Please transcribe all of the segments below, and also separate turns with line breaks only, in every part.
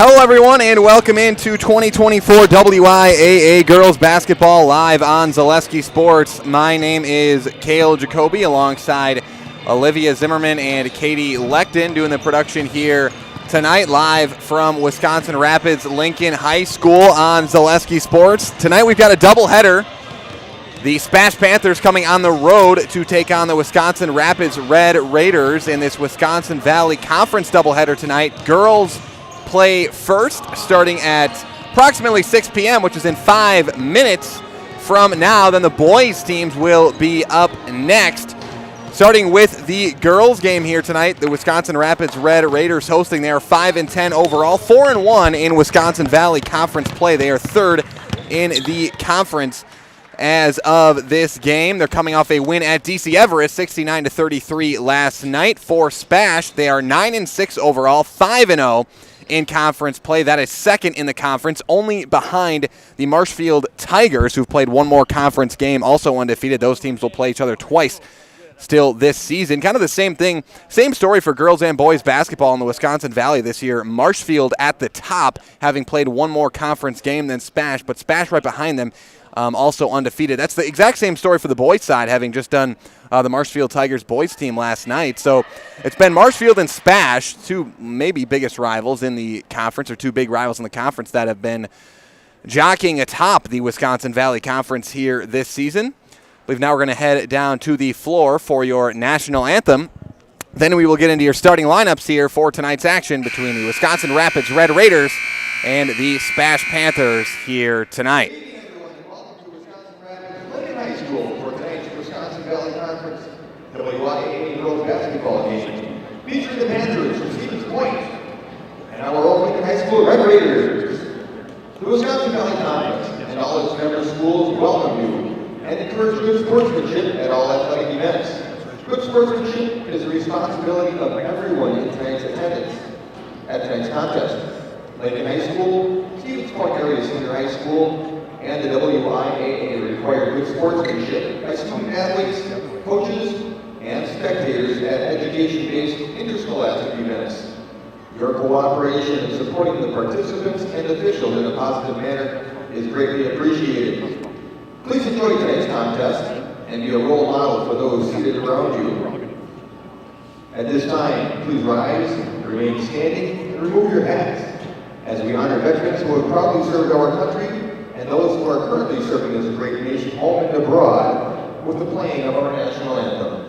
Hello, everyone, and welcome into 2024 WIAA Girls Basketball live on Zaleski Sports. My name is Cale Jacoby alongside Olivia Zimmerman and Katie Leckton doing the production here tonight live from Wisconsin Rapids Lincoln High School on Zaleski Sports. Tonight we've got a doubleheader. The SPASH Panthers coming on the road to take on the Wisconsin Rapids Red Raiders in this Wisconsin Valley Conference doubleheader tonight. Girls play first, starting at approximately 6 p.m., which is in 5 minutes from now. Then the boys' teams will be up next. Starting with the girls' game here tonight, the Wisconsin Rapids Red Raiders hosting. They are 5-10 overall, 4-1 in Wisconsin Valley Conference play. They are third in the conference as of this game. They're coming off a win at DC Everest, 69-33 last night. For SPASH, they are 9-6 overall, 5-0 in conference play. That is second in the conference, only behind the Marshfield Tigers, who've played one more conference game, also undefeated. Those teams will play each other twice still this season. Kind of the same thing, same story for girls and boys basketball in the Wisconsin Valley this year. Marshfield at the top, having played one more conference game than SPASH, but SPASH right behind them, also undefeated. That's the exact same story for the boys side, having just done the Marshfield Tigers boys team last night. So it's been Marshfield and SPASH, two maybe biggest rivals in the conference, or two big rivals in the conference that have been jockeying atop the Wisconsin Valley Conference here this season. I believe now we're going to head down to the floor for your national anthem. Then we will get into your starting lineups here for tonight's action between the Wisconsin Rapids Red Raiders and the SPASH Panthers here tonight.
WIAA Girls Basketball Game, featuring the Panthers from Stevens Point and our old high school Red Raiders. The Wisconsin Valley Conference and all its member schools welcome you and encourage good sportsmanship at all athletic events. Good sportsmanship is the responsibility of everyone in tonight's attendance at tonight's contest. Lincoln High School, Stevens Point Area Senior High School, and the WIAA require good sportsmanship by student athletes, coaches, and spectators at education-based interscholastic events. Your cooperation in supporting the participants and officials in a positive manner is greatly appreciated. Please enjoy tonight's contest and be a role model for those seated around you. At this time, please rise, remain standing, and remove your hats as we honor veterans who have proudly served our country and those who are currently serving as a great nation home and abroad with the playing of our national anthem.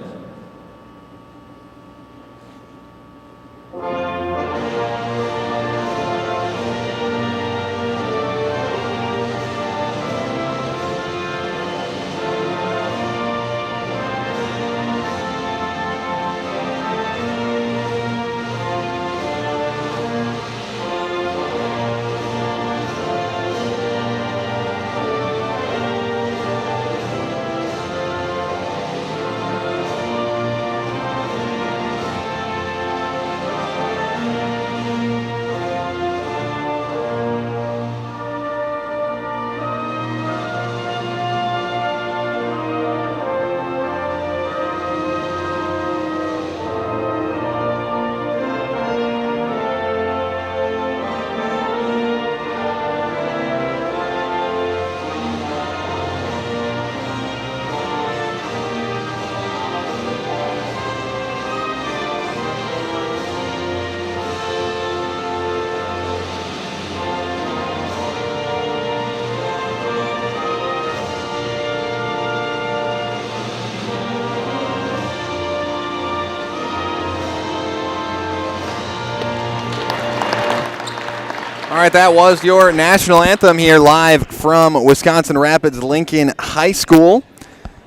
All right, that was your national anthem here live from Wisconsin Rapids Lincoln High School.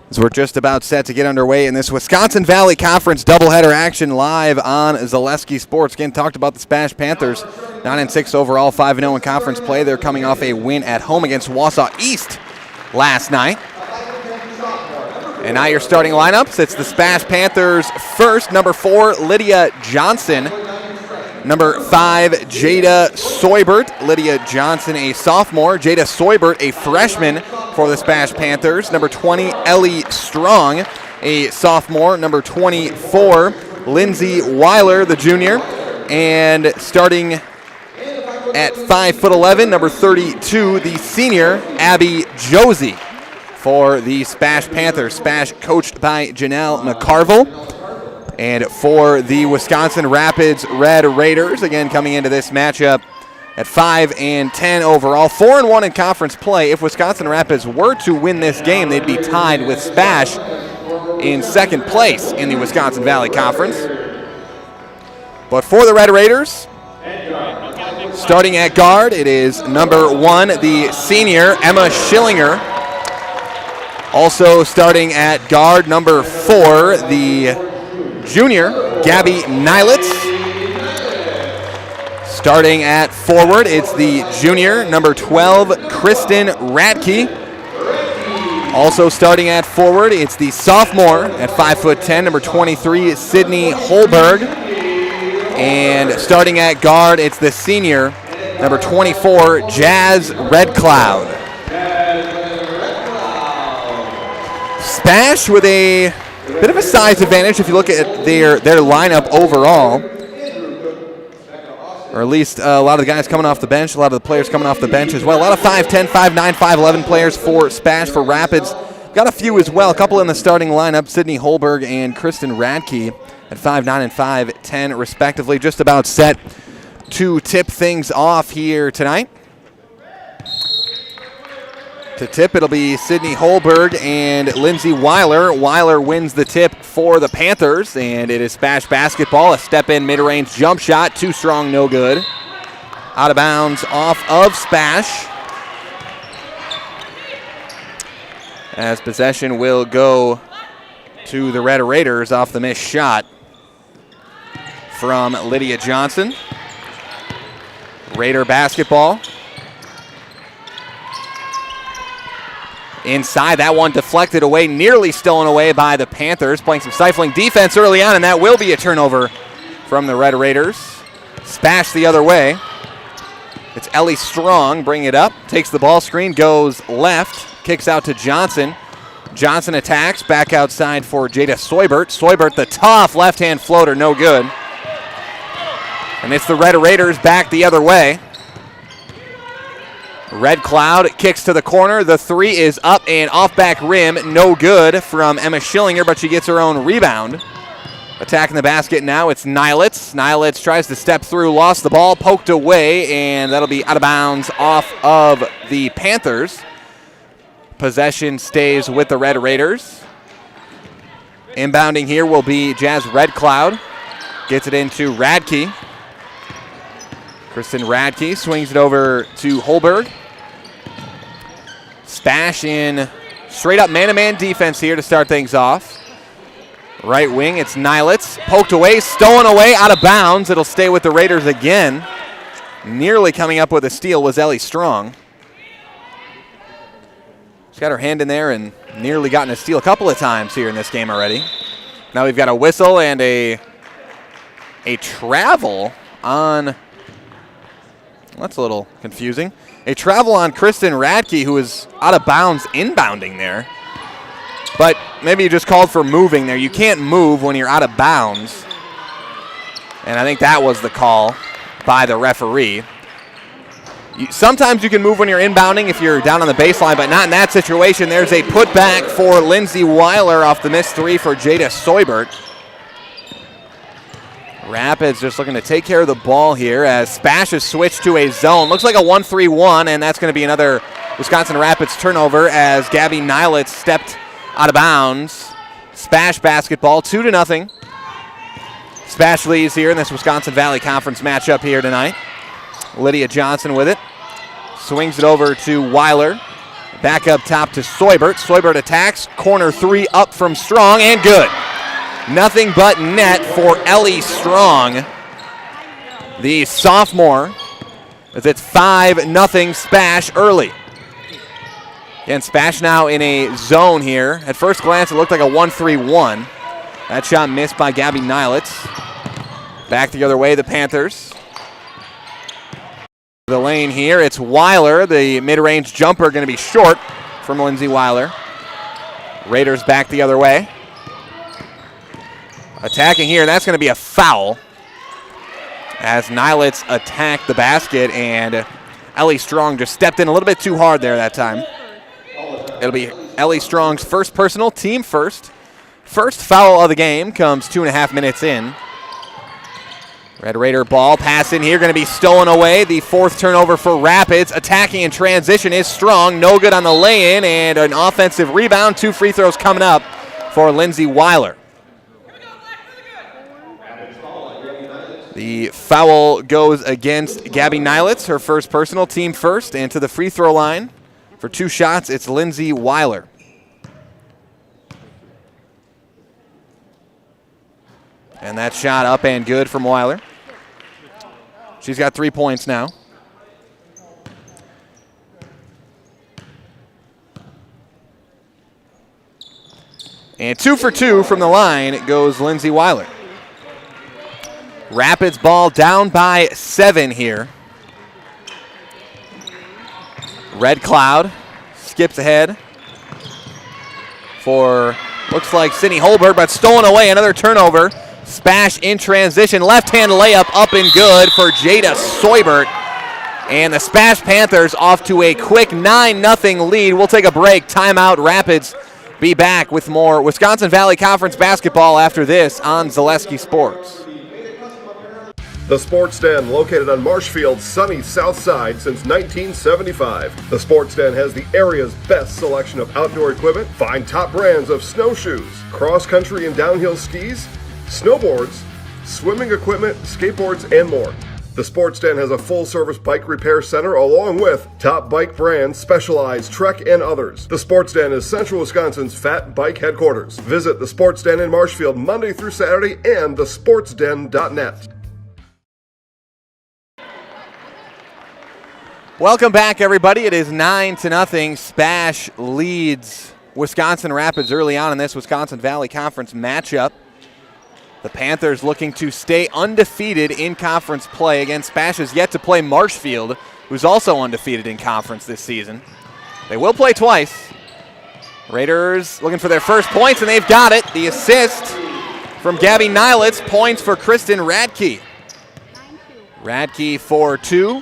As we're just about set to get underway in this Wisconsin Valley Conference doubleheader action live on Zaleski Sports. Again, talked about the SPASH Panthers, 9-6 overall, 5-0 in conference play. They're coming off a win at home against Wausau East last night. And now your starting lineups. It's the SPASH Panthers first, number 4, Lydia Johnson. Number 5, Jada Soybert. Lydia Johnson, a sophomore. Jada Soybert, a freshman for the SPASH Panthers. Number 20, Ellie Strong, a sophomore. Number 24, Lindsay Weiler, the junior. And starting at 5'11", number 32, the senior, Abby Josie, for the SPASH Panthers. SPASH coached by Janelle McCarville. And for the Wisconsin Rapids Red Raiders, again coming into this matchup at 5-10 overall, 4-1 in conference play. If Wisconsin Rapids were to win this game, they'd be tied with SPASH in second place in the Wisconsin Valley Conference. But for the Red Raiders, starting at guard, it is number 1, the senior, Emma Schillinger. Also starting at guard, number 4, the junior, Gabby Nilitz. Starting at forward, it's the junior, number 12, Kristen Radke. Also starting at forward, it's the sophomore at 5'10", number 23, Sydney Holberg. And starting at guard, it's the senior, number 24, Jazz Redcloud. SPASH with a bit of a size advantage if you look at their lineup overall. Or at least a lot of the guys coming off the bench, a lot of the players coming off the bench as well. A lot of 5'10", 5'9", 5'11 players for SPASH. For Rapids, got a few as well. A couple in the starting lineup, Sydney Holberg and Kristen Radke at 5'9" and 5'10 respectively. Just about set to tip things off here tonight. To tip, it'll be Sydney Holberg and Lindsay Weiler. Weiler wins the tip for the Panthers, and it is SPASH basketball. A step-in mid-range jump shot, too strong, no good. Out of bounds off of SPASH. As possession will go to the Red Raiders off the missed shot from Lydia Johnson. Raider basketball. Inside, that one deflected away, nearly stolen away by the Panthers, playing some stifling defense early on, and that will be a turnover from the Red Raiders. SPASH the other way. It's Ellie Strong, bring it up, takes the ball screen, goes left, kicks out to Johnson. Johnson attacks, back outside for Jada Soibert. Soibert, the tough left-hand floater, no good. And it's the Red Raiders back the other way. Red Cloud kicks to the corner. The three is up and off back rim. No good from Emma Schillinger, but she gets her own rebound. Attacking the basket now, it's Nilitz. Nilitz tries to step through, lost the ball, poked away, and that'll be out of bounds off of the Panthers. Possession stays with the Red Raiders. Inbounding here will be Jazz Red Cloud. Gets it into Radke. Kristen Radke swings it over to Holberg. SPASH in straight-up man-to-man defense here to start things off. Right wing, it's Nilitz. Poked away, stolen away, out of bounds. It'll stay with the Raiders again. Nearly coming up with a steal was Ellie Strong. She's got her hand in there and nearly gotten a steal a couple of times here in this game already. Now we've got a whistle and a travel on... Well, that's a little confusing. A travel on Kristen Radke, who is out of bounds inbounding there. But maybe you just called for moving there. You can't move when you're out of bounds. And I think that was the call by the referee. Sometimes you can move when you're inbounding if you're down on the baseline, but not in that situation. There's a putback for Lindsay Weiler off the missed three for Jada Soibert. Rapids just looking to take care of the ball here as SPASH has switched to a zone. Looks like a 1-3-1, and that's going to be another Wisconsin Rapids turnover as Gabby Nilitz stepped out of bounds. SPASH basketball, 2-0. SPASH leads here in this Wisconsin Valley Conference matchup here tonight. Lydia Johnson with it. Swings it over to Weiler. Back up top to Soibert. Soibert attacks. Corner three up from Strong, and good. Nothing but net for Ellie Strong, the sophomore, as it's 5-0 SPASH early. Again, SPASH now in a zone here. At first glance, it looked like a 1-3-1. That shot missed by Gabby Nilitz. Back the other way, the Panthers. The lane here, it's Weiler. The mid-range jumper going to be short from Lindsay Weiler. Raiders back the other way. Attacking here, that's going to be a foul. as Nilitz attacked the basket, and Ellie Strong just stepped in a little bit too hard there that time. It'll be Ellie Strong's first personal, team first. First foul of the game comes 2.5 minutes in. Red Raider ball pass in here, going to be stolen away. The fourth turnover for Rapids. Attacking in transition is Strong. No good on the lay-in, and an offensive rebound. 2 free throws coming up for Lindsay Weiler. The foul goes against Gabby Nilitz, her first personal, team first, and to the free throw line for 2 shots, it's Lindsay Weiler. And that shot up and good from Weiler. She's got 3 points now. And 2 for 2 from the line goes Lindsay Weiler. Rapids ball down by 7 here. Red Cloud skips ahead for, looks like Sydney Holberg, but stolen away. Another turnover. Spash in transition. Left-hand layup up and good for Jada Soibert. And the Spash Panthers off to a quick 9-0 lead. We'll take a break. Timeout. Rapids be back with more Wisconsin Valley Conference basketball after this on Zaleski Sports.
The Sports Den, located on Marshfield's sunny south side since 1975. The Sports Den has the area's best selection of outdoor equipment. Find top brands of snowshoes, cross-country and downhill skis, snowboards, swimming equipment, skateboards, and more. The Sports Den has a full-service bike repair center along with top bike brands, Specialized, Trek, and others. The Sports Den is Central Wisconsin's Fat Bike headquarters. Visit the Sports Den in Marshfield Monday through Saturday and thesportsden.net.
Welcome back, everybody. It is 9-0. Spash leads Wisconsin Rapids early on in this Wisconsin Valley Conference matchup. The Panthers looking to stay undefeated in conference play. Again, Spash is yet to play Marshfield, who's also undefeated in conference this season. They will play twice. Raiders looking for their first points, and they've got it. The assist from Gabby Nilitz. Points for Kristen Radke. Radke for 2.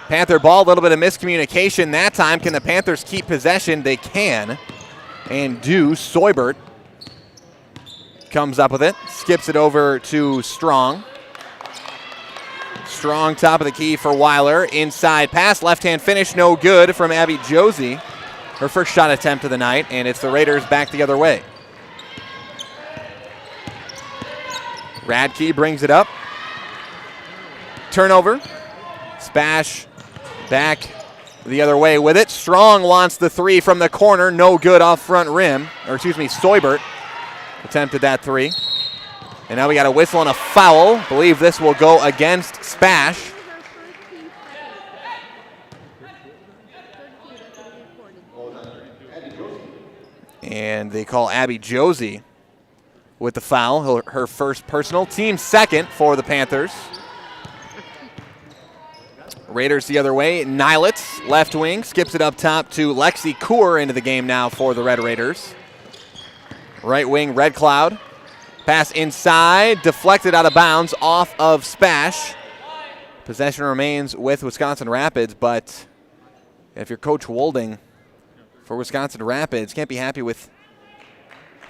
Panther ball, a little bit of miscommunication that time. Can the Panthers keep possession? They can, and do. Soibert comes up with it, skips it over to Strong. Strong top of the key for Weiler. Inside pass, left-hand finish, no good from Abby Josie. Her first shot attempt of the night, and it's the Raiders back the other way. Radke brings it up. Turnover. Spash back the other way with it. Strong wants the 3 from the corner, no good off front rim. Soibert attempted that 3. And now we got a whistle and a foul. Believe this will go against Spash. And they call Abby Josie with the foul. Her first personal, team second for the Panthers. Raiders the other way. Nilitz, left wing, skips it up top to Lexi Kaur into the game now for the Red Raiders. Right wing, Red Cloud. Pass inside, deflected out of bounds off of Spash. Possession remains with Wisconsin Rapids, but if you're Coach Wolding for Wisconsin Rapids, can't be happy with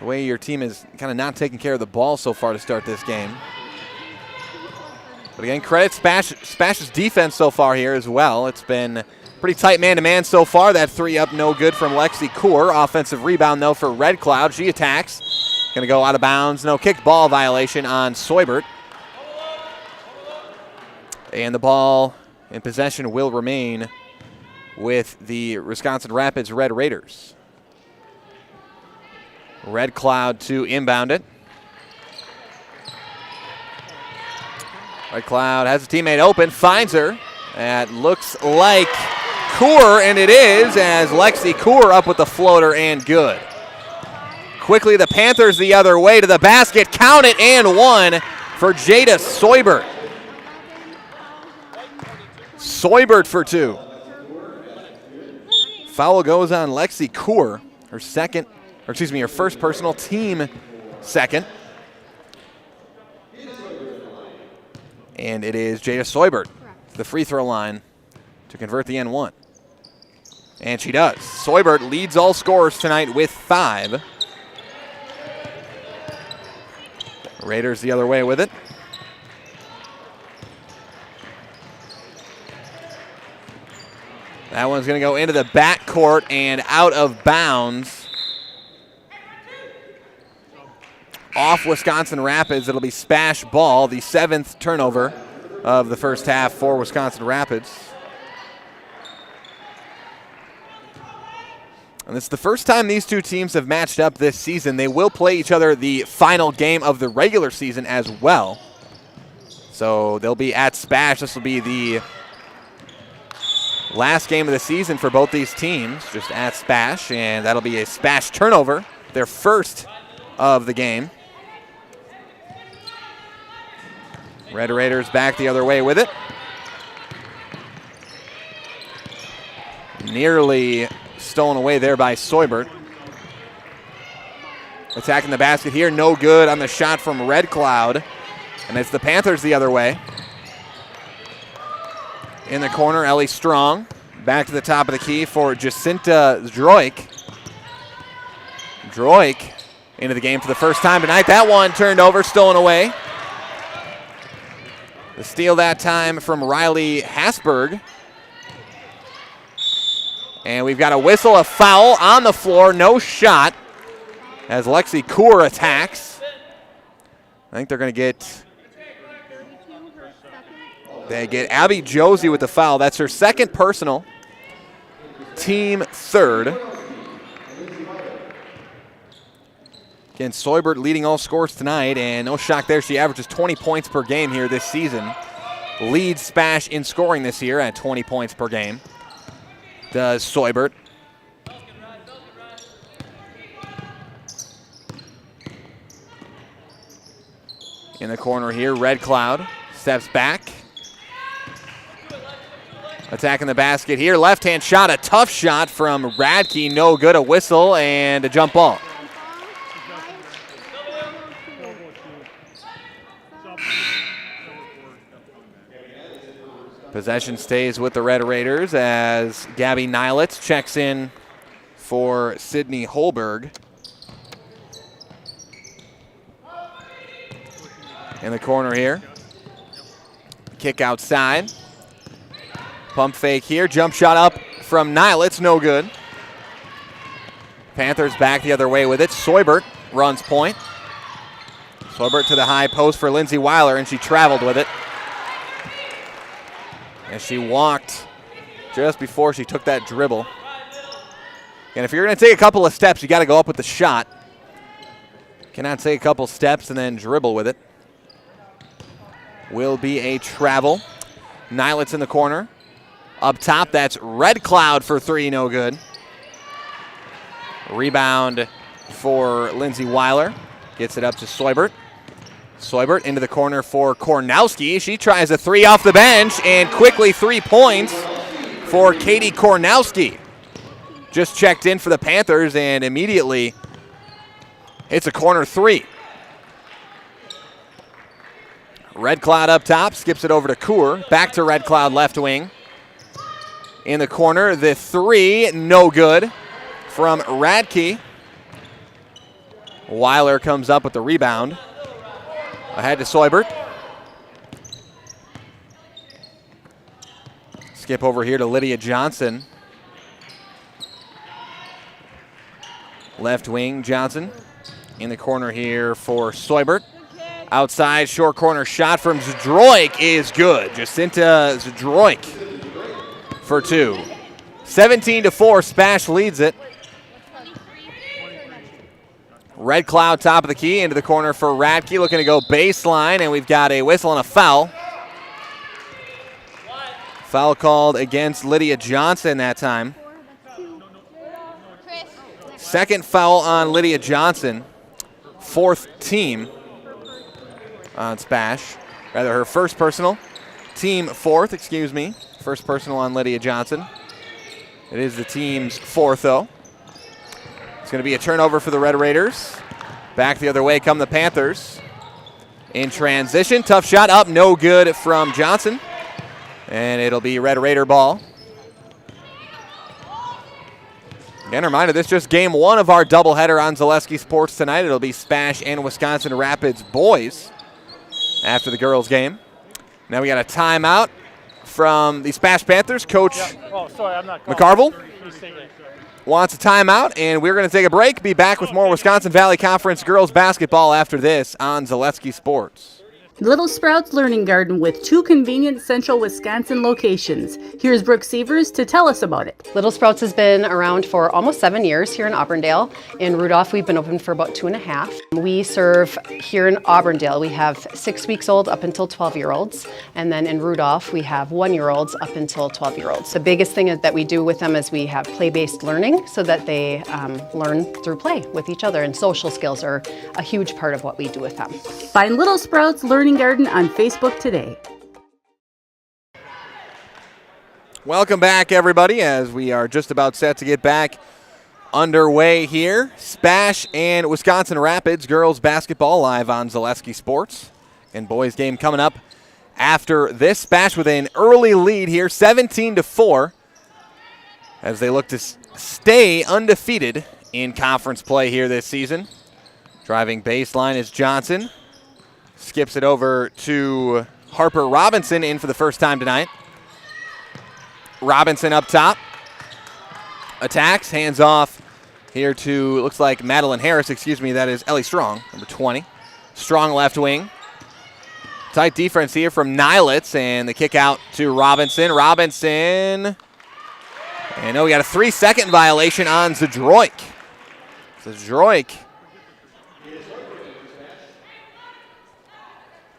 the way your team is kind of not taking care of the ball so far to start this game. But again, credit Spash's defense so far here as well. It's been pretty tight man-to-man so far. That 3 up, no good from Lexi Kaur. Offensive rebound, though, for Red Cloud. She attacks. Going to go out of bounds. No kicked ball violation on Soibert. And the ball in possession will remain with the Wisconsin Rapids Red Raiders. Red Cloud to inbound it. Red Cloud has a teammate open, finds her. That looks like Kaur, and it is, as Lexi Kaur up with the floater and good. Quickly, the Panthers the other way to the basket. Count it, and 1 for Jada Soibert. Soibert for 2. Foul goes on Lexi Kaur, her first personal, team second. And it is Jada Soibert to the free throw line to convert the N1. And she does. Soibert leads all scorers tonight with 5. Raiders the other way with it. That one's going to go into the backcourt and out of bounds. Off Wisconsin Rapids. It'll be SPASH ball, the 7th turnover of the first half for Wisconsin Rapids. And it's the first time these two teams have matched up this season. They will play each other the final game of the regular season as well. So they'll be at SPASH. This will be the last game of the season for both these teams, just at SPASH, and that'll be a SPASH turnover, their first of the game. Red Raiders back the other way with it. Nearly stolen away there by Soibert. Attacking the basket here, no good on the shot from Red Cloud, and it's the Panthers the other way. In the corner, Ellie Strong. Back to the top of the key for Jacinta Zdroik. Zdroik into the game for the first time tonight. That one turned over, stolen away. The steal that time from Riley Hasberg. And we've got a whistle, a foul on the floor, no shot as Lexi Kaur attacks. I think they're going to get... They get Abby Josie with the foul. That's her second personal. Team 3rd. Again, Soibert leading all scores tonight, and no shock there. She averages 20 points per game here this season. Leads SPASH in scoring this year at 20 points per game. Does Soibert. In the corner here, Red Cloud steps back. Attacking the basket here. Left-hand shot, a tough shot from Radke. No good, a whistle and a jump ball. Possession stays with the Red Raiders as Gabby Nilitz checks in for Sydney Holberg. In the corner here. Kick outside. Pump fake here. Jump shot up from Nilitz. No good. Panthers back the other way with it. Soibert runs point. Soibert to the high post for Lindsey Weiler, and she traveled with it. And she walked just before she took that dribble. And if you're going to take a couple of steps, you got to go up with the shot. Cannot take a couple steps and then dribble with it. Will be a travel. Nilitz in the corner. Up top, that's Red Cloud for 3, no good. Rebound for Lindsey Weiler. Gets it up to Soibert. Soibert into the corner for Kornowski. She tries a 3 off the bench, and quickly 3 points for Katie Kornowski. Just checked in for the Panthers, and immediately hits a corner 3. Red Cloud up top, skips it over to Kaur. Back to Red Cloud left wing. In the corner, the 3, no good from Radke. Weiler comes up with the rebound. Ahead to Soibert. Skip over here to Lydia Johnson. Left wing, Johnson. In the corner here for Soibert. Outside, short corner shot from Zdroik is good. Jacinta Zdroik for 2. 17-4, SPASH leads it. Red Cloud top of the key, into the corner for Radke, looking to go baseline, and we've got a whistle and a foul. Foul called against Lydia Johnson that time. Second foul on Lydia Johnson. 4th team on SPASH. Rather, her first personal. Team 4th, excuse me. First personal on Lydia Johnson. It is the team's 4th, though. It's going to be a turnover for the Red Raiders. Back the other way come the Panthers. in transition. Tough shot up, no good from Johnson. And it'll be Red Raider ball. Again, a reminder, this is just game one of our doubleheader on Zaleski Sports tonight. It'll be SPASH and Wisconsin Rapids boys after the girls game. Now we got a timeout from the SPASH Panthers. Coach McCarville wants a timeout, and we're going to take a break. Be back with more Wisconsin Valley Conference girls basketball after this on Zaleski Sports.
Little Sprouts Learning Garden with 2 convenient central Wisconsin locations. Here's Brooke Sievers to tell us about it.
Little Sprouts has been around for almost 7 years here in Auburndale. In Rudolph, we've been open for about 2.5. We serve here in Auburndale, we have 6 weeks old up until 12-year-olds. And then in Rudolph, we have 1-year-olds up until 12-year-olds. The biggest thing that we do with them is we have play-based learning so that they learn through play with each other. And social skills are a huge part of what we do with them.
Find Little Sprouts Learning Garden on Facebook today.
Welcome back, everybody, as we are just about set to get back underway here. SPASH and Wisconsin Rapids girls basketball live on Zaleski Sports. And boys game coming up after this. SPASH with an early lead here, 17-4, as they look to stay undefeated in conference play here this season. Driving baseline is Johnson. Skips it over to Harper Robinson in for the first time tonight. Robinson up top. Attacks, hands off here to, looks like Madeline Harris, that is Ellie Strong, number 20. Strong left wing. Tight defense here from Nilitz, and the kick out to Robinson. Robinson, and we got a 3-second violation on Zadroik. Zadroik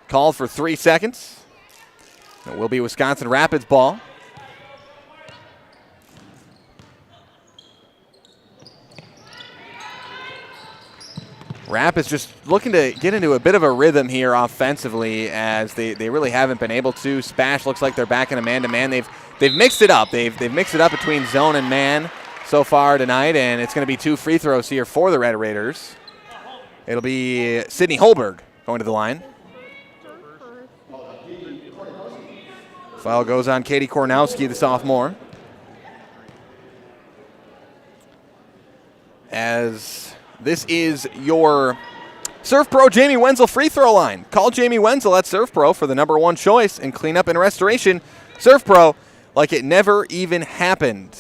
called for 3 seconds. It will be Wisconsin Rapids ball. Rapids just looking to get into a bit of a rhythm here offensively, as they really haven't been able to. SPASH looks like they're back in a man-to-man. They've mixed it up. They've mixed it up between zone and man so far tonight, and it's going to be 2 free throws here for the Red Raiders. It'll be Sydney Holberg going to the line. Foul goes on Katie Kornowski, the sophomore. As this is your Surf Pro Jamie Wenzel free throw line. Call Jamie Wenzel at Surf Pro for the #1 choice in cleanup and restoration. Surf Pro, like it never even happened.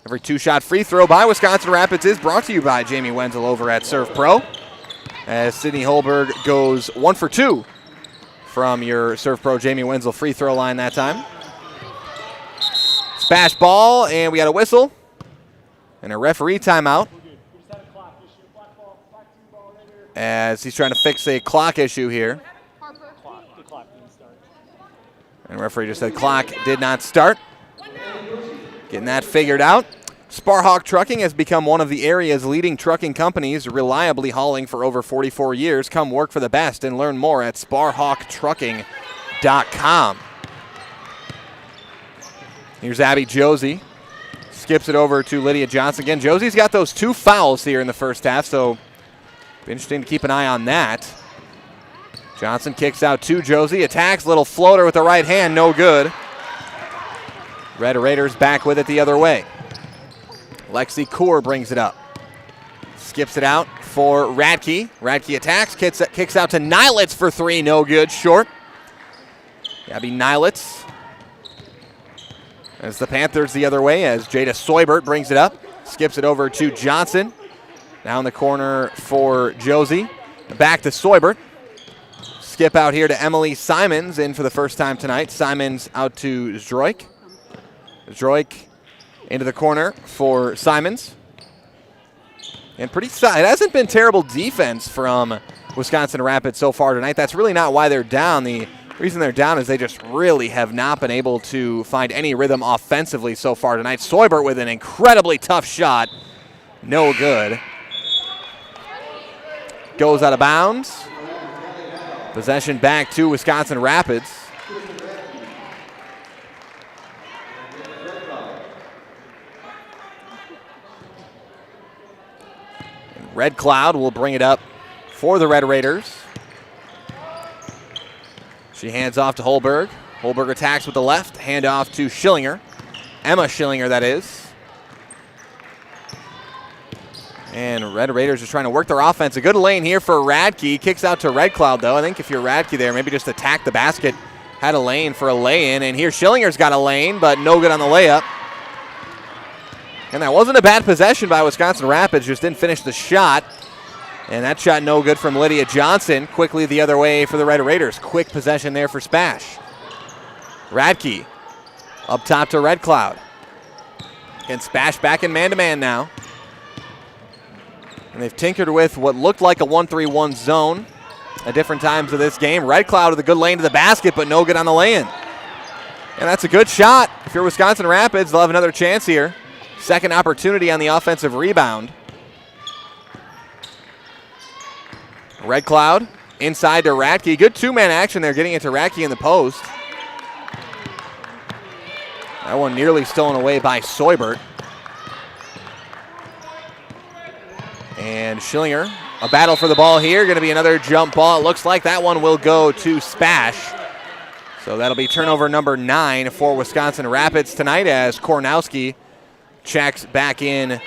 Every 2-shot free throw by Wisconsin Rapids is brought to you by Jamie Wenzel over at Surf Pro. As Sydney Holberg goes 1 for 2 from your Surf Pro Jamie Wenzel free throw line that time. SPASH ball, and we got a whistle and a referee timeout, as he's trying to fix a clock issue here. And the referee just said clock did not start. Getting that figured out. Sparhawk Trucking has become one of the area's leading trucking companies, reliably hauling for over 44 years. Come work for the best and learn more at sparhawktrucking.com. Here's Abby Josie. Skips it over to Lydia Johnson. Again, Josie's got those 2 fouls here in the first half, so be interesting to keep an eye on that. Johnson kicks out to Josie. Attacks, little floater with the right hand, no good. Red Raiders back with it the other way. Lexi Kaur brings it up. Skips it out for Radke. Radke attacks, kicks out to Nilitz for 3, no good, short. Gabby Nilitz. As the Panthers the other way, as Jada Soibert brings it up. Skips it over to Johnson. Down the corner for Josie. Back to Soibert. Skip out here to Emily Simons in for the first time tonight. Simons out to Zdroik. Zdroik into the corner for Simons. And it hasn't been terrible defense from Wisconsin Rapids so far tonight. That's really not why they're down. The reason they're down is they just really have not been able to find any rhythm offensively so far tonight. Soibert with an incredibly tough shot. No good. Goes out of bounds. Possession back to Wisconsin Rapids. And Red Cloud will bring it up for the Red Raiders. She hands off to Holberg. Holberg attacks with the left. Hand off to Schillinger. Emma Schillinger, that is. And Red Raiders are trying to work their offense. A good lane here for Radke. Kicks out to Red Cloud, though. I think if you're Radke there, maybe just attack the basket. Had a lane for a lay-in. And here Schillinger's got a lane, but no good on the layup. And that wasn't a bad possession by Wisconsin Rapids. Just didn't finish the shot. And that shot no good from Lydia Johnson. Quickly the other way for the Red Raiders. Quick possession there for SPASH. Radke up top to Red Cloud. And SPASH back in man-to-man now. And they've tinkered with what looked like a 1-3-1 zone at different times of this game. Red Cloud with a good lane to the basket, but no good on the lay-in. And that's a good shot. If you're Wisconsin Rapids, they'll have another chance here. Second opportunity on the offensive rebound. Red Cloud inside to Radke. Good two-man action there, getting it to Radke in the post. That one nearly stolen away by Seubert. And Schillinger, a battle for the ball here. Going to be another jump ball. It looks like that one will go to SPASH. So that'll be turnover number 9 for Wisconsin Rapids tonight as Kornowski checks back in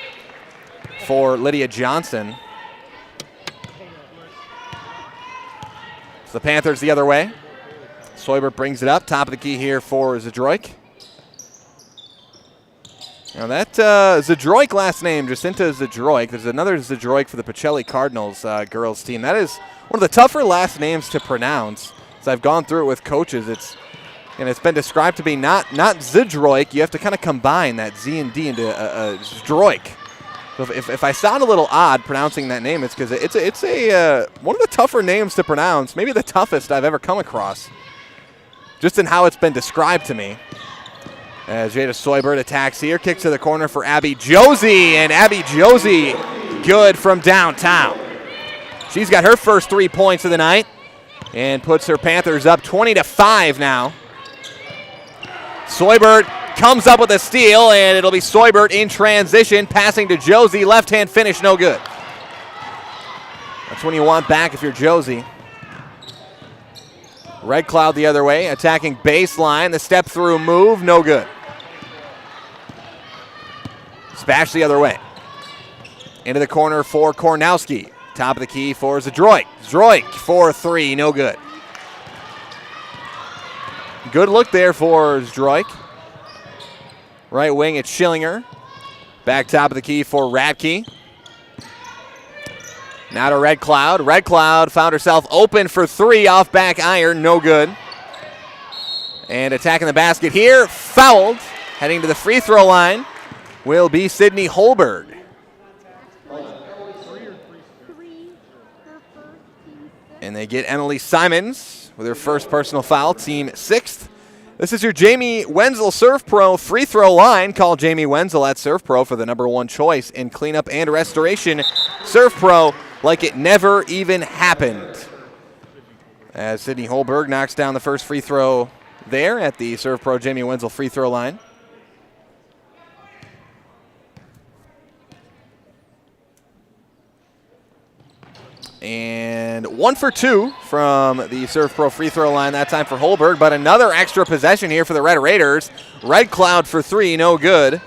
for Lydia Johnson. So the Panthers the other way. Seubert brings it up. Top of the key here for Zadroik. Now that Zadroik last name, Jacinta Zadroik. There's another Zadroik for the Pacelli Cardinals girls team. That is one of the tougher last names to pronounce. As I've gone through it with coaches, it's been described to be not Zadroik. You have to kind of combine that Z and D into Zdroik. So if I sound a little odd pronouncing that name, it's because it's one of the tougher names to pronounce, maybe the toughest I've ever come across, just in how it's been described to me. As Jada Seubert attacks here, kicks to the corner for Abby Josie, and Abby Josie good from downtown. She's got her first 3 points of the night and puts her Panthers up 20-5 now. Seubert comes up with a steal, and it'll be Seubert in transition, passing to Josie. Left-hand finish, no good. That's when you want back if you're Josie. Red Cloud the other way, attacking baseline. The step-through move, no good. SPASH the other way. Into the corner for Kornowski. Top of the key for Zadroik. Zdroik for 3, no good. Good look there for Zdroik. Right wing, it's Schillinger. Back top of the key for Radke. Now to Red Cloud. Red Cloud found herself open for 3 off back iron, no good. And attacking the basket here, fouled. Heading to the free throw line will be Sydney Holberg. And they get Emily Simons with her first personal foul, team 6th. This is your Jamie Wenzel Surf Pro free throw line. Call Jamie Wenzel at Surf Pro for the #1 choice in cleanup and restoration. Surf Pro like it never even happened. As Sydney Holberg knocks down the first free throw there at the Surf Pro Jamie Wenzel free throw line. And 1 for 2 from the Surf Pro free throw line, that time for Holberg, but another extra possession here for the Red Raiders. Red Cloud for 3, no good.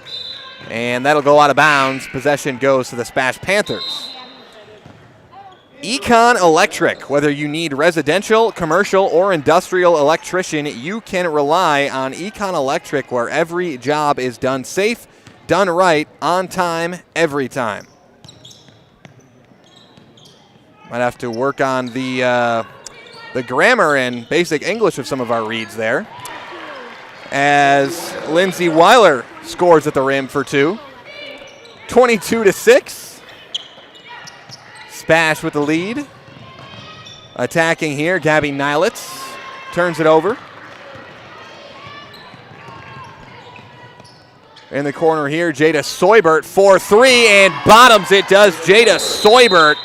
And that'll go out of bounds. Possession goes to the SPASH Panthers. Econ Electric. Whether you need residential, commercial, or industrial electrician, you can rely on Econ Electric, where every job is done safe, done right, on time, every time. Might have to work on the grammar and basic English of some of our reads there. As Lindsay Weiler scores at the rim for 2. 22-6. SPASH with the lead. Attacking here, Gabby Nilitz turns it over. In the corner here, Jada Seubert for 3 and bottoms it does Jada Seubert.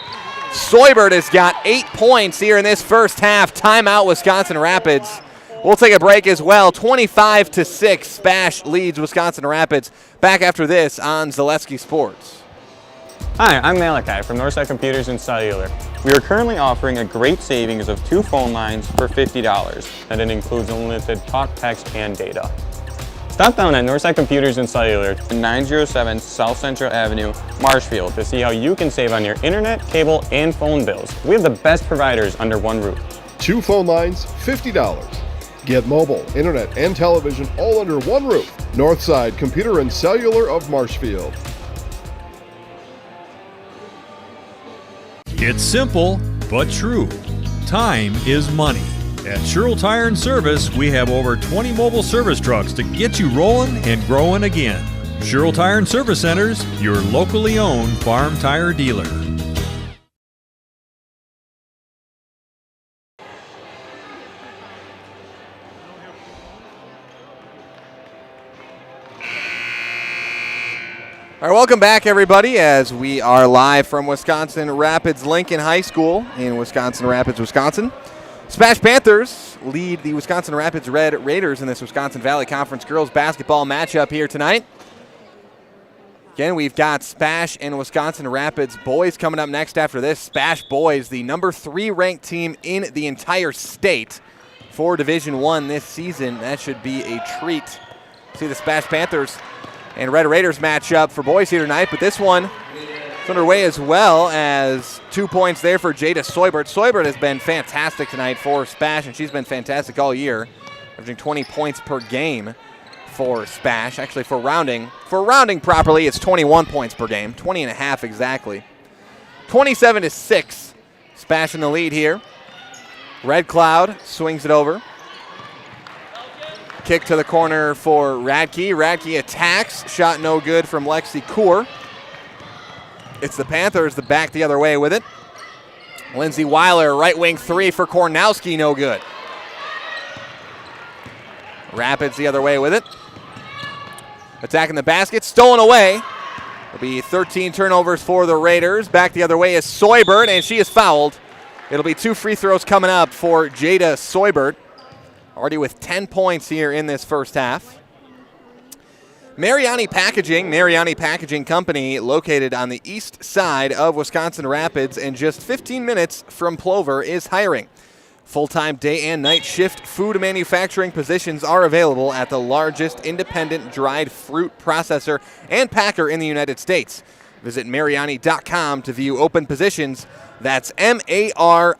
Seubert has got 8 points here in this first half. Timeout, Wisconsin Rapids. We'll take a break as well. 25-6, SPASH leads Wisconsin Rapids. Back after this on Zaleski Sports.
Hi, I'm Malachi from Northside Computers and Cellular. We are currently offering a great savings of 2 phone lines for $50, and it includes unlimited talk, text, and data. Stop down at Northside Computers and Cellular, 907 South Central Avenue, Marshfield, to see how you can save on your internet, cable, and phone bills. We have the best providers under one roof.
2 phone lines, $50. Get mobile, internet, and television all under one roof. Northside Computer and Cellular of Marshfield.
It's simple, but true. Time is money. At Sherrill Tire and Service, we have over 20 mobile service trucks to get you rolling and growing again. Sherrill Tire and Service Centers, your locally owned farm tire dealer.
All right, welcome back, everybody, as we are live from Wisconsin Rapids Lincoln High School in Wisconsin Rapids, Wisconsin. SPASH Panthers lead the Wisconsin Rapids Red Raiders in this Wisconsin Valley Conference girls basketball matchup here tonight. Again, we've got SPASH and Wisconsin Rapids boys coming up next after this. SPASH boys, the number 3 ranked team in the entire state for Division I this season. That should be a treat. See the SPASH Panthers and Red Raiders match up for boys here tonight, but this one is underway as well, as 2 points there for Jada Soybert. Soybert has been fantastic tonight for SPASH, and she's been fantastic all year, averaging 20 points per game for SPASH. Actually, for rounding properly, it's 21 points per game, 20 and a half exactly. 27-6, SPASH in the lead here. Red Cloud swings it over. Kick to the corner for Radke. Radke attacks. Shot no good from Lexi Kaur. It's the Panthers that back the other way with it. Lindsey Weiler, right wing 3 for Kornowski, no good. Rapids the other way with it. Attacking the basket, stolen away. It'll be 13 turnovers for the Raiders. Back the other way is Soybert, and she is fouled. It'll be 2 free throws coming up for Jada Soybert. Already with 10 points here in this first half. Mariani Packaging Company, located on the east side of Wisconsin Rapids and just 15 minutes from Plover, is hiring. Full-time day and night shift food manufacturing positions are available at the largest independent dried fruit processor and packer in the United States. Visit Mariani.com to view open positions. That's MARIANI.com.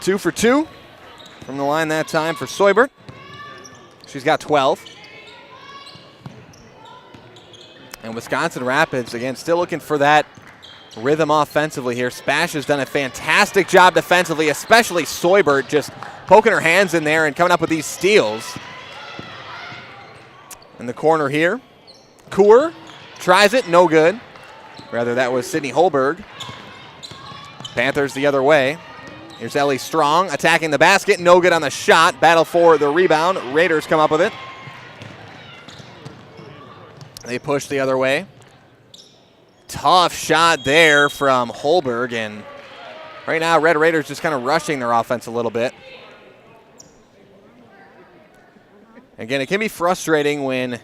2 for 2 from the line that time for Soybert. She's got 12. And Wisconsin Rapids, again, still looking for that rhythm offensively here. SPASH has done a fantastic job defensively, especially Soybert just poking her hands in there and coming up with these steals. In the corner here, Kaur tries it, no good. Rather, that was Sydney Holberg. Panthers the other way. Here's Ellie Strong attacking the basket. No good on the shot. Battle for the rebound. Raiders come up with it. They push the other way. Tough shot there from Holberg. And right now, Red Raiders just kind of rushing their offense a little bit. Again, it can be frustrating when,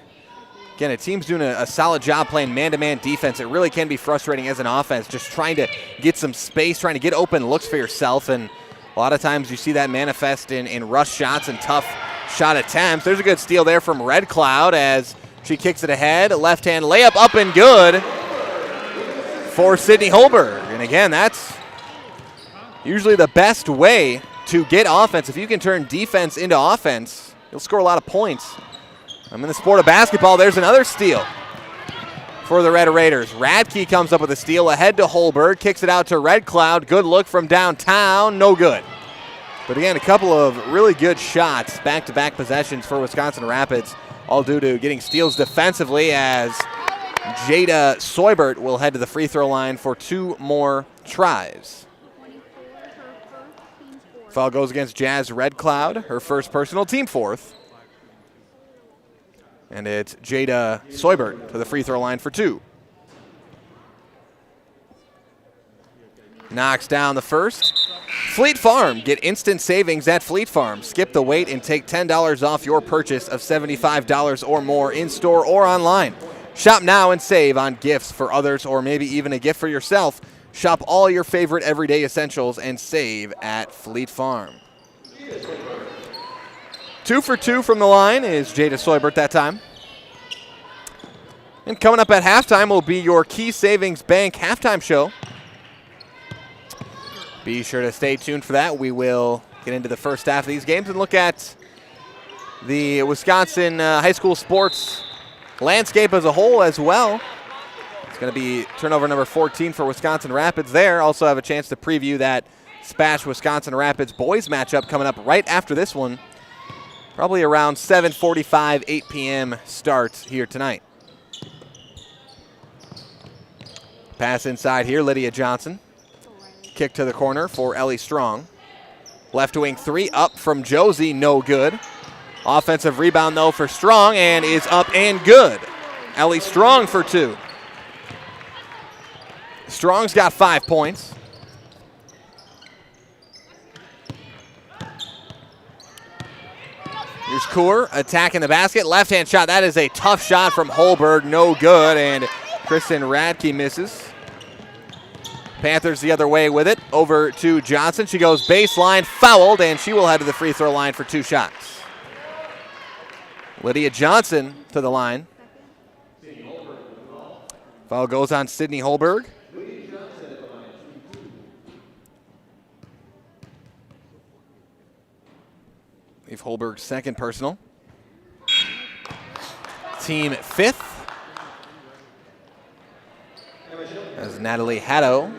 again, a team's doing a solid job playing man-to-man defense. It really can be frustrating as an offense, just trying to get some space, trying to get open looks for yourself. And a lot of times you see that manifest in rush shots and tough shot attempts. There's a good steal there from Red Cloud as she kicks it ahead. Left-hand layup up and good for Sydney Holberg. And again, that's usually the best way to get offense. If you can turn defense into offense, you'll score a lot of points. I'm in the sport of basketball. There's another steal for the Red Raiders. Radke comes up with a steal ahead to Holberg, kicks it out to Red Cloud. Good look from downtown, no good. But again, a couple of really good shots, back-to-back possessions for Wisconsin Rapids, all due to getting steals defensively, as Jada Soybert will head to the free throw line for 2 more tries. Foul goes against Jazz Red Cloud, her first personal, team 4th. And it's Jada Soybert to the free throw line for 2. Knocks down the first. Fleet Farm. Get instant savings at Fleet Farm. Skip the wait and take $10 off your purchase of $75 or more in-store or online. Shop now and save on gifts for others or maybe even a gift for yourself. Shop all your favorite everyday essentials and save at Fleet Farm. 2 for 2 from the line is Jada Soybert that time. And coming up at halftime will be your Key Savings Bank halftime show. Be sure to stay tuned for that. We will get into the first half of these games and look at the Wisconsin high school sports landscape as a whole as well. It's going to be turnover number 14 for Wisconsin Rapids there. Also have a chance to preview that SPASH Wisconsin Rapids boys matchup coming up right after this one. Probably around 7:45, 8 p.m. start here tonight. Pass inside here, Lydia Johnson. Kick to the corner for Ellie Strong. Left wing three up from Josie, no good. Offensive rebound though for Strong and is up and good. Ellie Strong for 2. Strong's got 5 points. Here's Kaur attacking the basket. Left-hand shot. That is a tough shot from Holberg. No good. And Kristen Radke misses. Panthers the other way with it. Over to Johnson. She goes baseline, fouled, and she will head to the free throw line for 2 shots. Lydia Johnson to the line. Foul goes on Sydney Holberg. Leave Holberg's second personal. Team 5th. As Natalie Haddo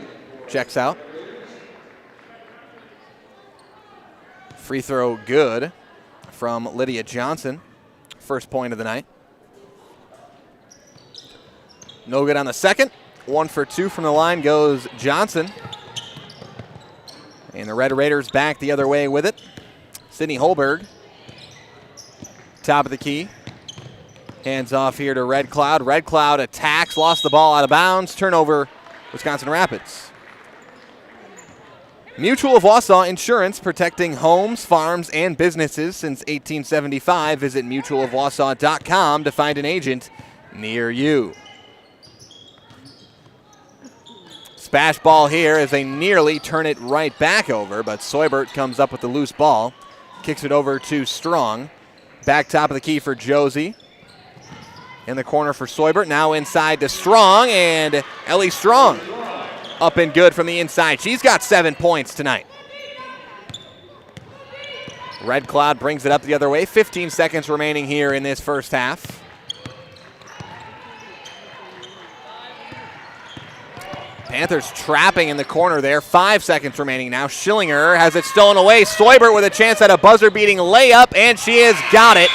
checks out. Free throw good from Lydia Johnson. First point of the night. No good on the second. 1 for 2 from the line goes Johnson. And the Red Raiders back the other way with it. Sydney Holberg, top of the key. Hands off here to Red Cloud. Red Cloud attacks, lost the ball out of bounds. Turnover, Wisconsin Rapids. Mutual of Wausau Insurance, protecting homes, farms, and businesses since 1875. Visit mutualofwausau.com to find an agent near you. Spash ball here as they nearly turn it right back over, but Soybert comes up with the loose ball. Kicks it over to Strong. Back top of the key for Josie. In the corner for Soybert. Now inside to Strong, and Ellie Strong up and good from the inside. She's got 7 points tonight. Red Cloud brings it up the other way. 15 seconds remaining here in this first half. Panthers trapping in the corner there. 5 seconds remaining now. Schillinger has it stolen away. Soybert with a chance at a buzzer-beating layup, and she has got it.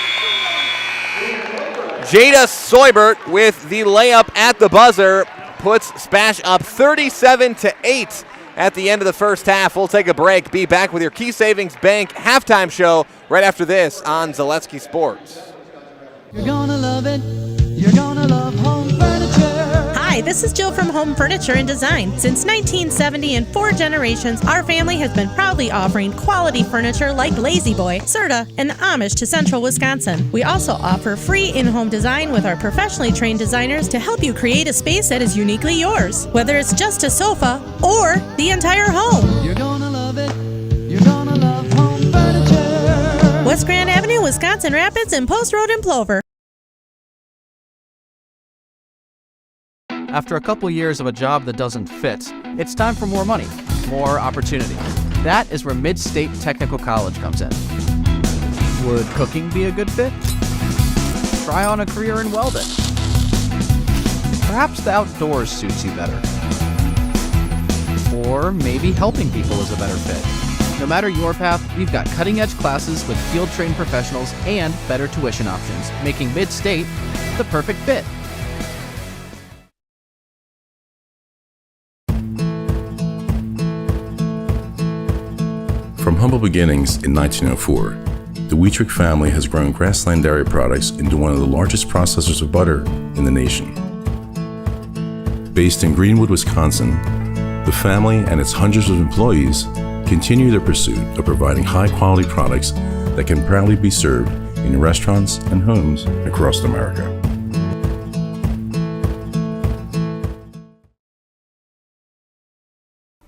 Jada Soybert with the layup at the buzzer puts SPASH up 37-8 at the end of the first half. We'll take a break. Be back with your Key Savings Bank halftime show right after this on Zaleski Sports.
You're gonna love it. You're gonna love home furniture.
Hi, this is Jill from Home Furniture and Design. Since 1970 and 4 generations, our family has been proudly offering quality furniture like Lazy Boy, Serta, and Amish to Central Wisconsin. We also offer free in-home design with our professionally trained designers to help you create a space that is uniquely yours, whether it's just a sofa or the entire home.
You're gonna love it. You're gonna love home furniture.
West Grand Avenue, Wisconsin Rapids, and Post Road in Plover.
After a couple years of a job that doesn't fit, it's time for more money, more opportunity. That is where Mid-State Technical College comes in. Would cooking be a good fit? Try on a career in welding. Perhaps the outdoors suits you better. Or maybe helping people is a better fit. No matter your path, we've got cutting-edge classes with field-trained professionals and better tuition options, making Mid-State the perfect fit.
From humble beginnings in 1904, the Wheatrick family has grown Grassland Dairy Products into one of the largest processors of butter in the nation. Based in Greenwood, Wisconsin, the family and its hundreds of employees continue their pursuit of providing high-quality products that can proudly be served in restaurants and homes across America.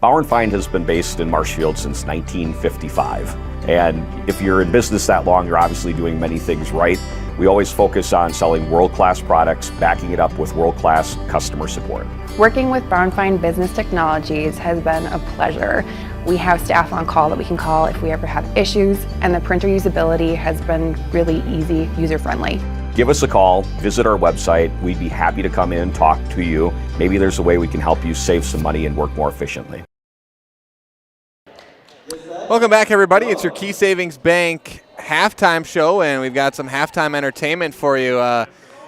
Bauer & Fine has been based in Marshfield since 1955. And if you're in business that long, you're obviously doing many things right. We always focus on selling world-class products, backing it up with world-class customer support.
Working with Bauer & Fine Business Technologies has been a pleasure. We have staff on call that we can call if we ever have issues, and the printer usability has been really easy, user-friendly.
Give us a call, visit our website. We'd be happy to come in, talk to you. Maybe there's a way we can help you save some money and work more efficiently.
Welcome back, everybody. It's your Key Savings Bank halftime show, and we've got some halftime entertainment for you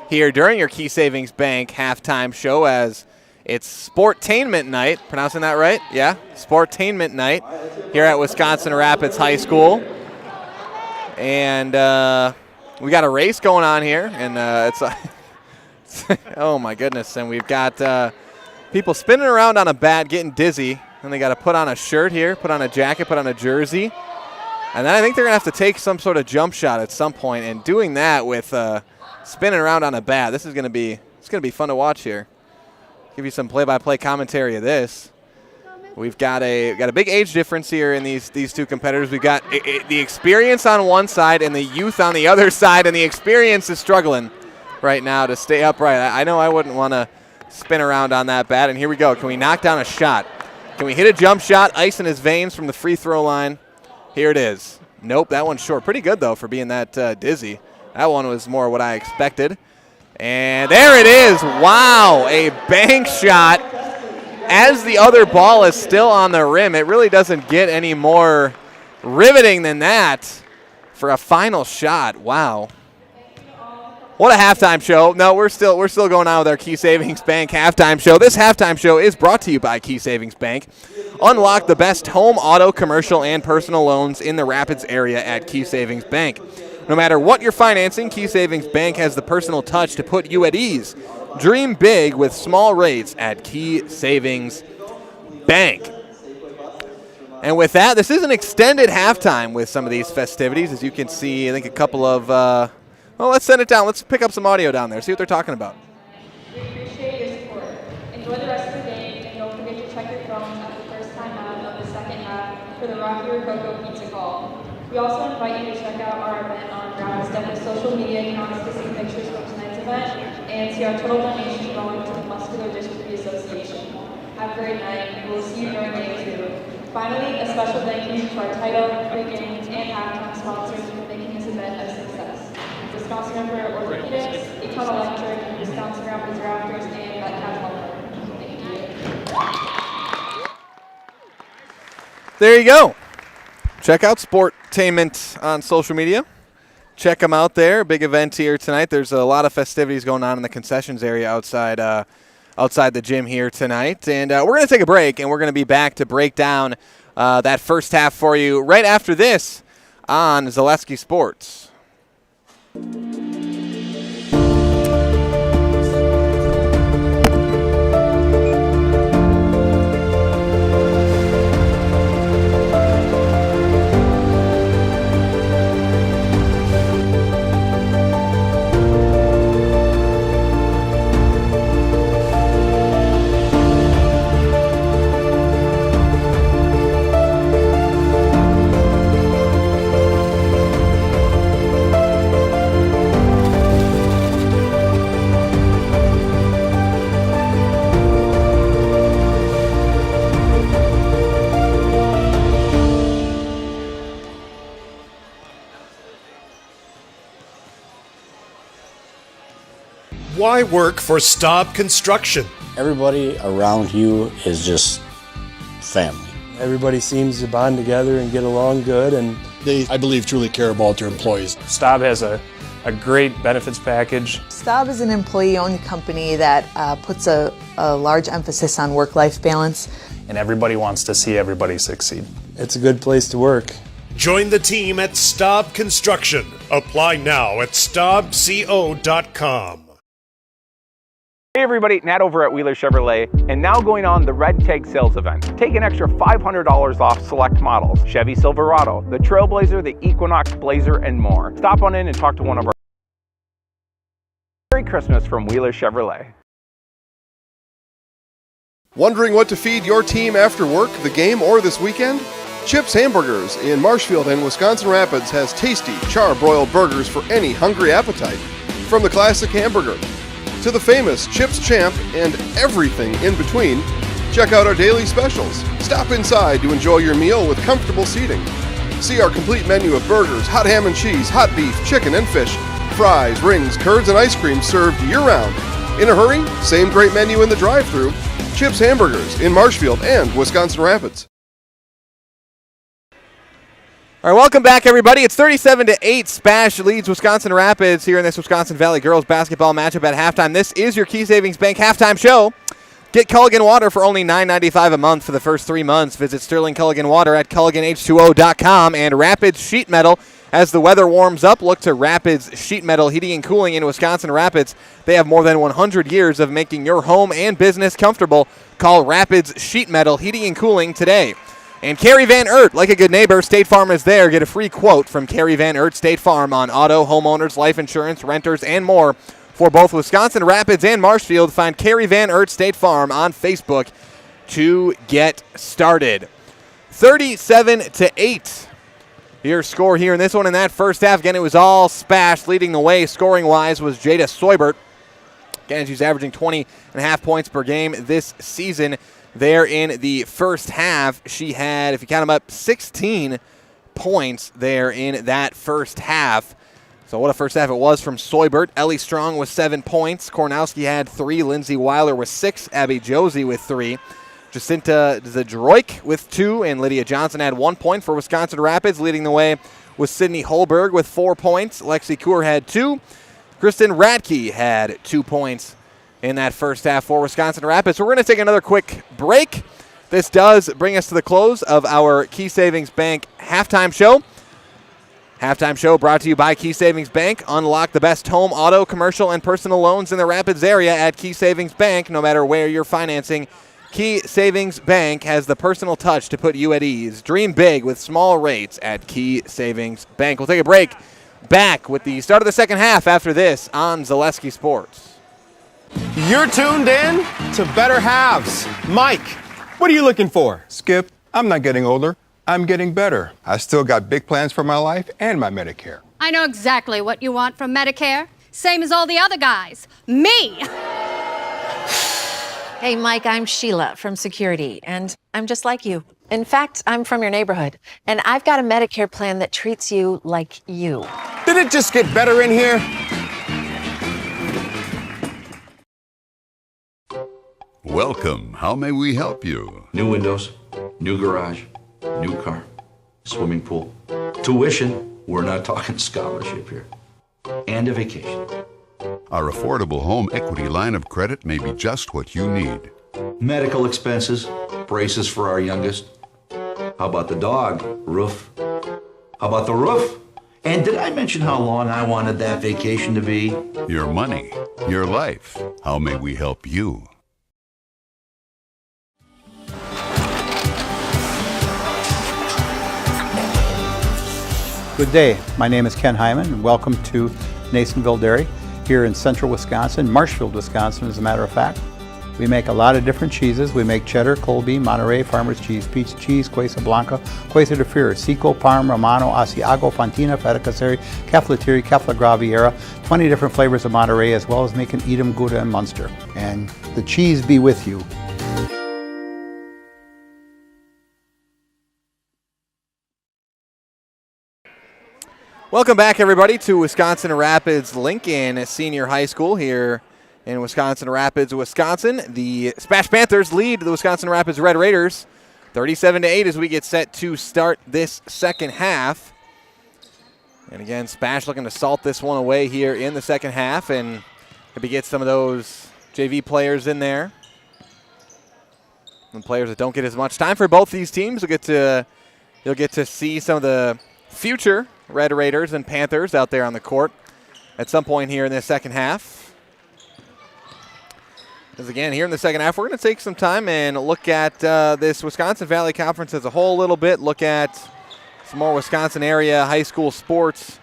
here during your Key Savings Bank halftime show, as it's Sportainment night. Pronouncing that right? Yeah, Sportainment night here at Wisconsin Rapids High School. And we got a race going on here, and it's oh my goodness, and we've got people spinning around on a bat, getting dizzy. And they got to put on a shirt here, put on a jacket, put on a jersey. And then I think they're going to have to take some sort of jump shot at some point. And doing that with spinning around on a bat, it's going to be fun to watch here. Give you some play-by-play commentary of this. We've got a big age difference here in these two competitors. We've got the experience on one side and the youth on the other side, and the experience is struggling right now to stay upright. I know I wouldn't want to spin around on that bat. And here we go. Can we knock down a shot? Can we hit a jump shot, ice in his veins from the free throw line? Here it is. Nope, that one's short. Pretty good, though, for being that dizzy. That one was more what I expected. And there it is. Wow, a bank shot as the other ball is still on the rim. It really doesn't get any more riveting than that for a final shot. Wow. What a halftime show. No, we're still going on with our Key Savings Bank halftime show. This halftime show is brought to you by Key Savings Bank. Unlock the best home, auto, commercial, and personal loans in the Rapids area at Key Savings Bank. No matter what you're financing, Key Savings Bank has the personal touch to put you at ease. Dream big with small rates at Key Savings Bank. And with that, this is an extended halftime with some of these festivities. As you can see, I think a couple of well, let's send it down. Let's pick up some audio down there, see what they're talking about.
We appreciate your support. Enjoy the rest of the game, and don't forget to check your phones at the first time out of the second half for the Rocky Rococo Pizza Call. We also invite you to check out our event on Rapids Dental social media accounts to see pictures from tonight's event and see our total donation going to the Muscular Dystrophy Association. Have a great night, and we'll see you during game 2. Finally, a special thank you to our title, pre-games, and halftime sponsors for making this event a success. Wisconsin River Orthopedics, Econ Electric, Wisconsin Rapids Raptors, and Metcalf Health. Thank you.
There you go. Check out Sportainment on social media. Check them out there. Big event here tonight. There's a lot of festivities going on in the concessions area outside the gym here tonight. And we're going to take a break, and we're going to be back to break down that first half for you right after this on Zaleski Sports.
Why work for Staub Construction?
Everybody around you is just family.
Everybody seems to bond together and get along good, and
they, I believe, truly care about their employees.
Staub has a great benefits package.
Staub is an employee-owned company that puts a large emphasis on work-life balance.
And everybody wants to see everybody succeed.
It's a good place to work.
Join the team at Staub Construction. Apply now at staubco.com.
Hey everybody, Nat over at Wheeler Chevrolet, and now going on the Red Tag sales event. Take an extra $500 off select models, Chevy Silverado, the Trailblazer, the Equinox Blazer, and more. Stop on in and talk to one of our... Merry Christmas from Wheeler Chevrolet.
Wondering what to feed your team after work, the game, or this weekend? Chips Hamburgers in Marshfield and Wisconsin Rapids has tasty, char-broiled burgers for any hungry appetite. From the classic hamburger to the famous Chips Champ and everything in between, check out our daily specials. Stop inside to enjoy your meal with comfortable seating. See our complete menu of burgers, hot ham and cheese, hot beef, chicken and fish, fries, rings, curds, and ice cream served year-round. In a hurry? Same great menu in the drive-thru. Chips Hamburgers in Marshfield and Wisconsin Rapids.
All right, welcome back, everybody. It's 37-8. SPASH leads Wisconsin Rapids here in this Wisconsin Valley girls basketball matchup at halftime. This is your Key Savings Bank halftime show. Get Culligan Water for only $9.95 a month for the first 3 months. Visit Sterling Culligan Water at CulliganH2O.com. And Rapids Sheet Metal. As the weather warms up, look to Rapids Sheet Metal Heating and Cooling in Wisconsin Rapids. They have more than 100 years of making your home and business comfortable. Call Rapids Sheet Metal Heating and Cooling today. And Carrie Van Eert, like a good neighbor, State Farm is there. Get a free quote from Carrie Van Eert State Farm on auto, homeowners, life insurance, renters, and more. For both Wisconsin Rapids and Marshfield, find Carrie Van Eert State Farm on Facebook to get started. 37-8. Your score here in this one in that first half. Again, it was all SPASH. Leading the way scoring-wise was Jada Soibert. Again, she's averaging 20.5 points per game this season. There in the first half, she had, if you count them up, 16 points there in that first half. So what a first half it was from Soibert. Ellie Strong with 7 points. Kornowski had 3. Lindsay Weiler with 6. Abby Josie with 3. Jacinta Zadroik with 2. And Lydia Johnson had 1 point for Wisconsin Rapids. Leading the way was Sydney Holberg with 4 points. Lexi Kaur had 2. Kristen Radke had 2 points in that first half for Wisconsin Rapids. So we're going to take another quick break. This does bring us to the close of our Key Savings Bank halftime show. Halftime show brought to you by Key Savings Bank. Unlock the best home, auto, commercial, and personal loans in the Rapids area at Key Savings Bank. No matter where you're financing, Key Savings Bank has the personal touch to put you at ease. Dream big with small rates at Key Savings Bank. We'll take a break. Back with the start of the second half after this on Zaleski Sports.
You're tuned in to Better Halves. Mike, what are you looking for?
Skip, I'm not getting older. I'm getting better. I still got big plans for my life and my Medicare.
I know exactly what you want from Medicare. Same as all the other guys. Me!
Hey, Mike, I'm Sheila from Security, and I'm just like you. In fact, I'm from your neighborhood, and I've got a Medicare plan that treats you like you.
Did it just get better in here?
Welcome. How may we help you?
New windows, new garage, new car, swimming pool, tuition. We're not talking scholarship here. And a vacation.
Our affordable home equity line of credit may be just what you need.
Medical expenses, braces for our youngest. How about the dog? Roof. How about the roof? And did I mention how long I wanted that vacation to be?
Your money, your life. How may we help you?
Good day. My name is Ken Hyman, and welcome to Nasonville Dairy here in central Wisconsin, Marshfield, Wisconsin, as a matter of fact. We make a lot of different cheeses. We make cheddar, Colby, Monterey, Farmer's Cheese, Peach Cheese, Quesa Blanca, Quesa de Fear, Seco, Parm, Romano, Asiago, Fontina, Feta Caseri, Caflatiri, Cafla Graviera, 20 different flavors of Monterey, as well as making Edam, Gouda, and Munster. And the cheese be with you.
Welcome back, everybody, to Wisconsin Rapids Lincoln Senior High School here in Wisconsin Rapids, Wisconsin. The SPASH Panthers lead the Wisconsin Rapids Red Raiders 37-8 as we get set to start this second half. And again, SPASH looking to salt this one away here in the second half and maybe get some of those JV players in there. And players that don't get as much time for both these teams. You'll get to see some of the future Red Raiders and Panthers out there on the court at some point here in this second half. Because again, here in the second half, we're going to take some time and look at this Wisconsin Valley Conference as a whole a little bit, look at some more Wisconsin area high school sports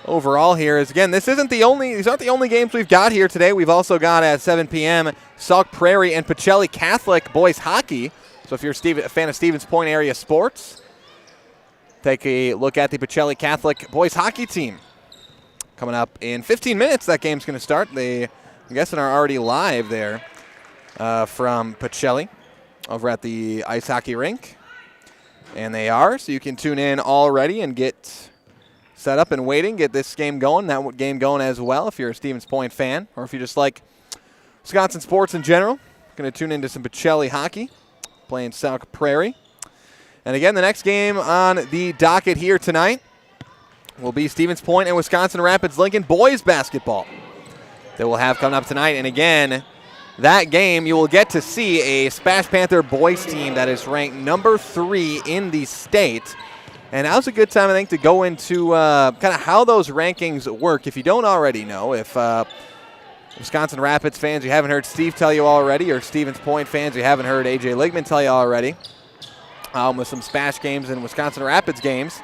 overall here. As again, these aren't the only games we've got here today. We've also got at 7 p.m. Sauk Prairie and Pacelli Catholic boys hockey. So if you're a fan of Stevens Point area sports, take a look at the Pacelli Catholic boys hockey team. Coming up in 15 minutes, that game's going to start. They, I'm guessing, are already live there from Pacelli over at the ice hockey rink. And they are, so you can tune in already and get set up and waiting, get this game going, that game going as well if you're a Stevens Point fan, or if you just like Wisconsin sports in general. Going to tune into some Pacelli hockey, playing Sauk Prairie. And again, the next game on the docket here tonight will be Stevens Point and Wisconsin Rapids Lincoln boys basketball that we'll have coming up tonight. And again, that game you will get to see a SPASH Panther boys team that is ranked number 3 in the state. And now's a good time, I think, to go into kind of how those rankings work. If you don't already know, if Wisconsin Rapids fans, you haven't heard Steve tell you already, or Stevens Point fans, you haven't heard A.J. Ligman tell you already, with some SPASH games and Wisconsin Rapids games.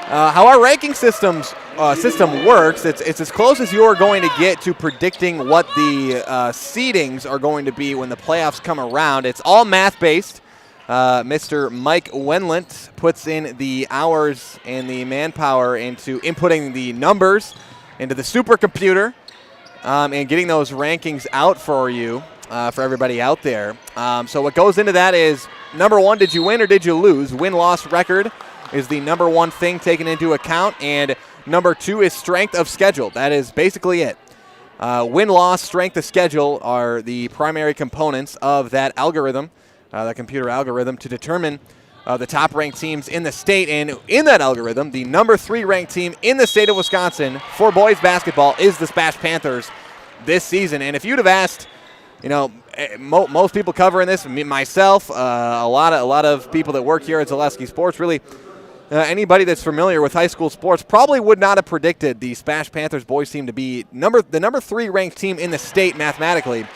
How our ranking system works, it's as close as you're going to get to predicting what the seedings are going to be when the playoffs come around. It's all math-based. Mr. Mike Wenlant puts in the hours and the manpower into inputting the numbers into the supercomputer and getting those rankings out for you, for everybody out there. So what goes into that is, number 1, did you win or did you lose? Win-loss record is the number 1 thing taken into account, and number 2 is strength of schedule. That is basically it. Win-loss, strength of schedule are the primary components of that algorithm, that computer algorithm, to determine the top-ranked teams in the state. And in that algorithm, the number 3 ranked team in the state of Wisconsin for boys basketball is the SPASH Panthers this season. And if you'd have asked, most people covering this, myself, a lot of people that work here at Zaleski Sports, really anybody that's familiar with high school sports probably would not have predicted the SPASH Panthers boys team to be the number 3 ranked team in the state mathematically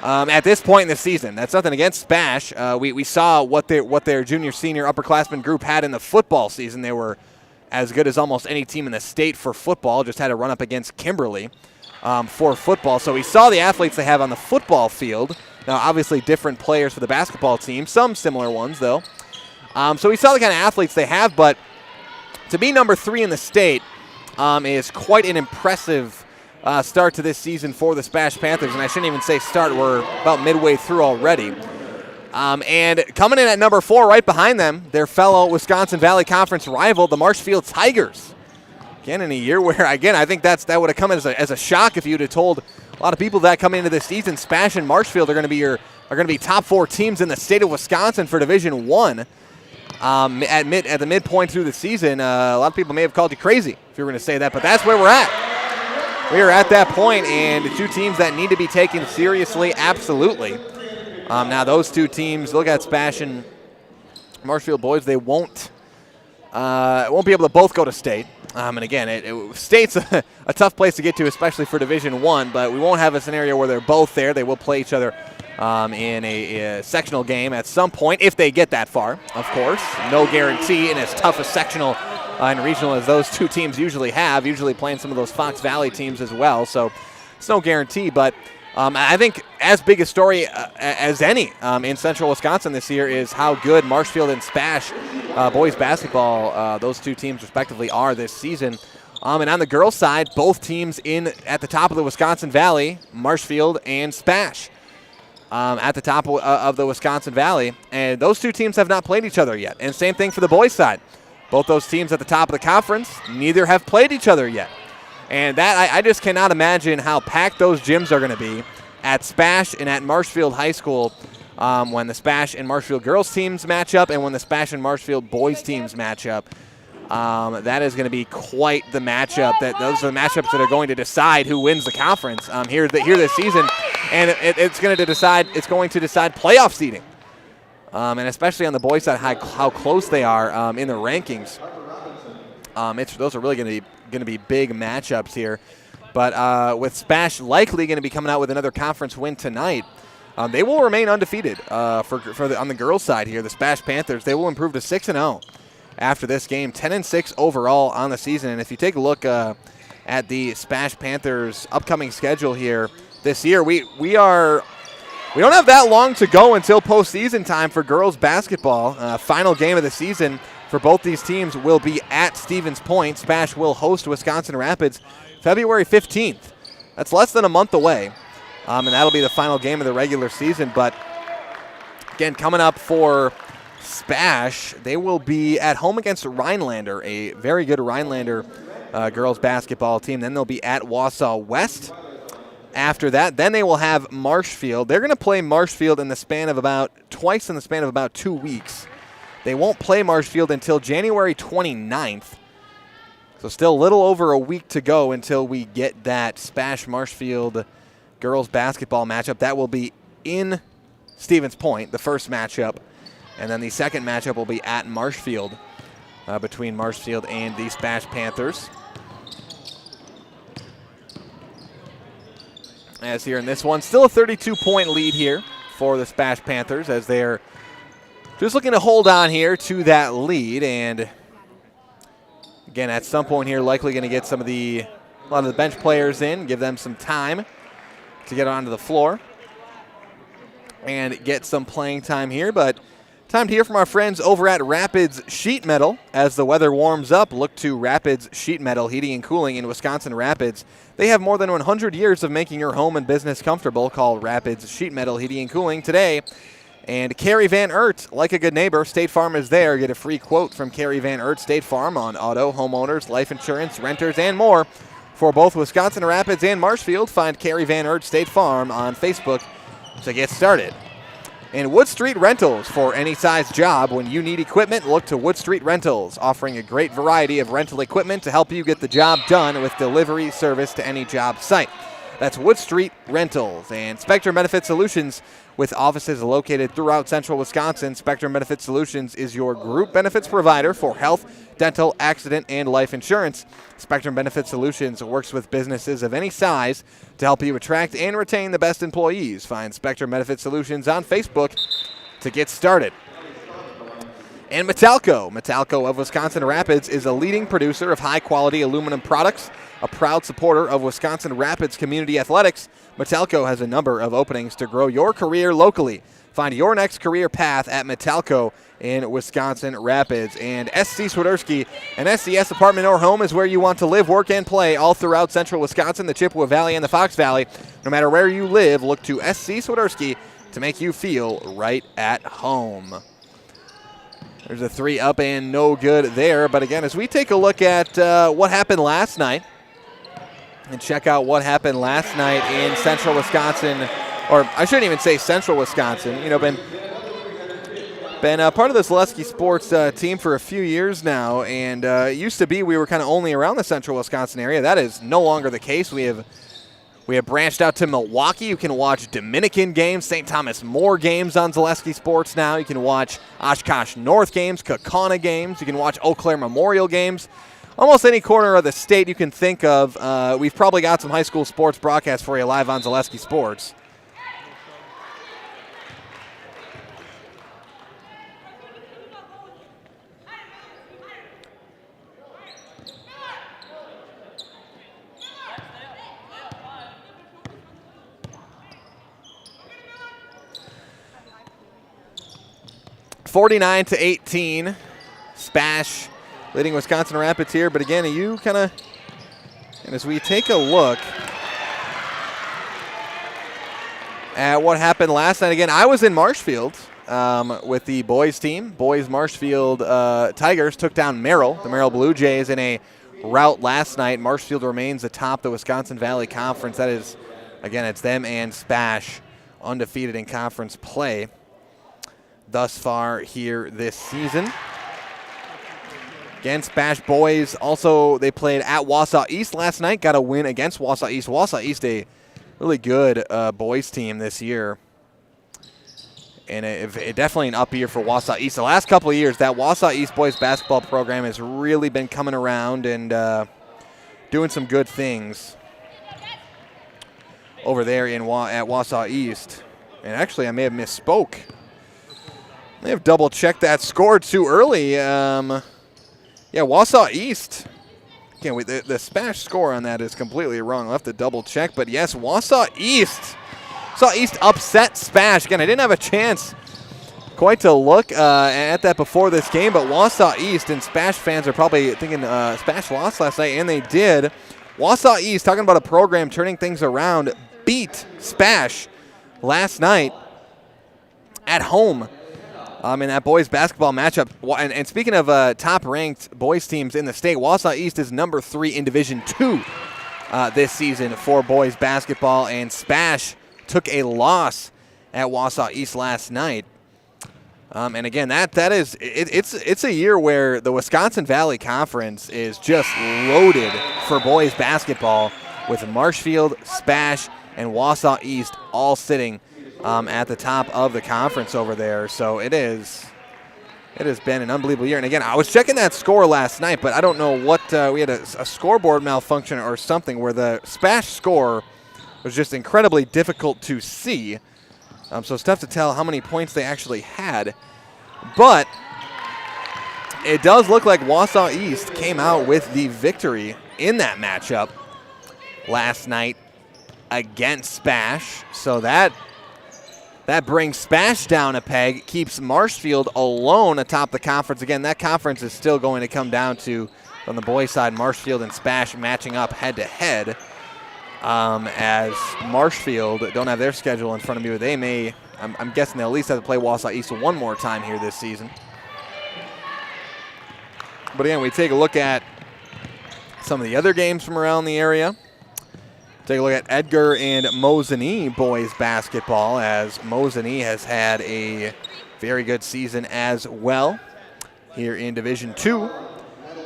at this point in the season. That's nothing against SPASH. We saw what their junior, senior, upperclassmen group had in the football season. They were as good as almost any team in the state for football, just had to run up against Kimberly for football. So we saw the athletes they have on the football field. Now, obviously different players for the basketball team, some similar ones, though. So we saw the kind of athletes they have, but to be number 3 in the state is quite an impressive start to this season for the SPASH Panthers. And I shouldn't even say start, we're about midway through already. And coming in at number 4 right behind them, their fellow Wisconsin Valley Conference rival, the Marshfield Tigers. Again, in a year where, again, I think that would have come as a shock if you'd have told a lot of people that coming into this season, SPASH and Marshfield are going to be top 4 teams in the state of Wisconsin for Division I. At the midpoint through the season, a lot of people may have called you crazy if you were going to say that, but that's where we're at. We are at that point, and the 2 teams that need to be taken seriously, absolutely. Now, those 2 teams, look at SPASH and Marshfield boys, they won't be able to both go to state. And again, state's a tough place to get to, especially for Division I, but we won't have a scenario where they're both there. They will play each other in a sectional game at some point, if they get that far, of course. No guarantee in as tough a sectional and regional as those 2 teams usually have, usually playing some of those Fox Valley teams as well. So it's no guarantee, but I think as big a story as any in central Wisconsin this year is how good Marshfield and SPASH boys basketball, those 2 teams respectively, are this season. And on the girls' side, both teams at the top of the Wisconsin Valley, Marshfield and SPASH. At the top of the Wisconsin Valley, and those 2 teams have not played each other yet. And same thing for the boys' side. Both those teams at the top of the conference, neither have played each other yet. And that I just cannot imagine how packed those gyms are going to be at SPASH and at Marshfield High School when the SPASH and Marshfield girls teams match up and when the SPASH and Marshfield boys teams match up. That is going to be quite the matchup. Those are the matchups that are going to decide who wins the conference here this season, and it's going to decide playoff seeding, and especially on the boys' side, how close they are in the rankings. Those are really going to be big matchups here. But with SPASH likely going to be coming out with another conference win tonight, they will remain undefeated on the girls' side here. The SPASH Panthers, they will improve to 6-0 after this game, 10-6 overall on the season. And if you take a look at the SPASH Panthers' upcoming schedule here this year, we don't have that long to go until postseason time for girls basketball. Final game of the season for both these teams will be at Stevens Point. SPASH will host Wisconsin Rapids February 15th. That's less than a month away, and that'll be the final game of the regular season. But again, coming up for SPASH, they will be at home against Rhinelander, a very good Rhinelander girls basketball team. Then they'll be at Wausau West. After that, then they will have Marshfield. They're going to play Marshfield twice in the span of about 2 weeks. They won't play Marshfield until January 29th. So still a little over a week to go until we get that SPASH Marshfield girls basketball matchup. That will be in Stevens Point, the first matchup. And then the second matchup will be at Marshfield, between Marshfield and the SPASH Panthers. As here in this one, still a 32-point lead here for the SPASH Panthers, as they're just looking to hold on here to that lead. And again, at some point here, likely going to get a lot of the bench players in, give them some time to get onto the floor and get some playing time here. But time to hear from our friends over at Rapids Sheet Metal. As the weather warms up, look to Rapids Sheet Metal Heating and Cooling in Wisconsin Rapids. They have more than 100 years of making your home and business comfortable. Call Rapids Sheet Metal Heating and Cooling today. And Carrie Van Ert, like a good neighbor, State Farm is there. Get a free quote from Carrie Van Ert State Farm on auto, homeowners, life insurance, renters, and more. For both Wisconsin Rapids and Marshfield, find Carrie Van Ert State Farm on Facebook to get started. And Wood Street Rentals, for any size job. When you need equipment, look to Wood Street Rentals, offering a great variety of rental equipment to help you get the job done with delivery service to any job site. That's Wood Street Rentals. And Spectrum Benefit Solutions, with offices located throughout central Wisconsin. Spectrum Benefit Solutions is your group benefits provider for health, dental, accident, and life insurance. Spectrum Benefit Solutions works with businesses of any size to help you attract and retain the best employees. Find Spectrum Benefit Solutions on Facebook to get started. And Metalco of Wisconsin Rapids is a leading producer of high-quality aluminum products, a proud supporter of Wisconsin Rapids community athletics. Metalco has a number of openings to grow your career locally. Find your next career path at Metalco in Wisconsin Rapids. And SC Swiderski, an SCS apartment or home is where you want to live, work, and play all throughout central Wisconsin, the Chippewa Valley, and the Fox Valley. No matter where you live, look to SC Swiderski to make you feel right at home. There's a three up and no good there. But again, as we take a look at what happened last night and check out what happened last night in central Wisconsin, or I shouldn't even say central Wisconsin, been a part of the Zaleski Sports team for a few years now, and it used to be we were kind of only around the central Wisconsin area. That is no longer the case. We have branched out to Milwaukee. You can watch Dominican games, St. Thomas More games on Zaleski Sports now. You can watch Oshkosh North games, Kaukauna games. You can watch Eau Claire Memorial games. Almost any corner of the state you can think of. We've probably got some high school sports broadcasts for you live on Zaleski Sports. (49-18), SPASH leading Wisconsin Rapids here. But again, and as we take a look at what happened last night, again, I was in Marshfield with the boys team. Boys Marshfield Tigers took down Merrill, the Merrill Blue Jays, in a rout last night. Marshfield remains atop the Wisconsin Valley Conference. That is, again, it's them and SPASH undefeated in conference play thus far here this season. Again, SPASH boys also, they played at Wausau East last night, got a win against Wausau East. Wausau East, a really good boys team this year. And it definitely an up year for Wausau East. The last couple of years, that Wausau East boys basketball program has really been coming around and doing some good things. over there at Wausau East. And actually, I may have misspoke. I may have double-checked that score too early. Yeah, Wausau East. Again, the SPASH score on that is completely wrong. I'll have to double-check. But, yes, Wausau East. Wausau East upset SPASH. Again, I didn't have a chance quite to look at that before this game, but Wausau East and SPASH fans are probably thinking SPASH lost last night, and they did. Wausau East, talking about a program turning things around, beat SPASH last night at home in that boys basketball matchup. And speaking of top-ranked boys teams in the state, Wausau East is number 3 in Division II this season for boys basketball, and SPASH took a loss at Wausau East last night. And again, it's a year where the Wisconsin Valley Conference is just loaded for boys basketball, with Marshfield, SPASH, and Wausau East all sitting at the top of the conference over there. So it has been an unbelievable year. And again, I was checking that score last night, but I don't know what we had a scoreboard malfunction or something where the SPASH score was just incredibly difficult to see. So it's tough to tell how many points they actually had. But it does look like Wausau East came out with the victory in that matchup last night against SPASH. So that brings SPASH down a peg, keeps Marshfield alone atop the conference. Again, that conference is still going to come down to, on the boys' side, Marshfield and SPASH matching up head-to-head. As Marshfield don't have their schedule in front of me, but they may, I'm guessing they'll at least have to play Wausau East one more time here this season. But again, we take a look at some of the other games from around the area. Take a look at Edgar and Mosinee boys basketball, as Mosinee has had a very good season as well here in Division II.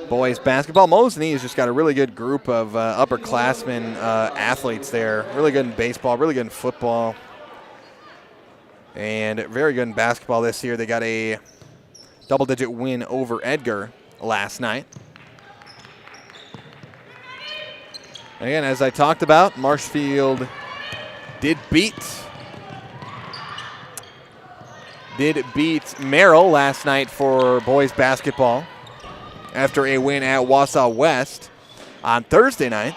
Boys basketball. Mosinee has just got a really good group of upperclassmen athletes there. Really good in baseball, really good in football, and very good in basketball this year. They got a double-digit win over Edgar last night. Again, as I talked about, Marshfield did beat Merrill last night for boys basketball after a win at Wausau West on Thursday night.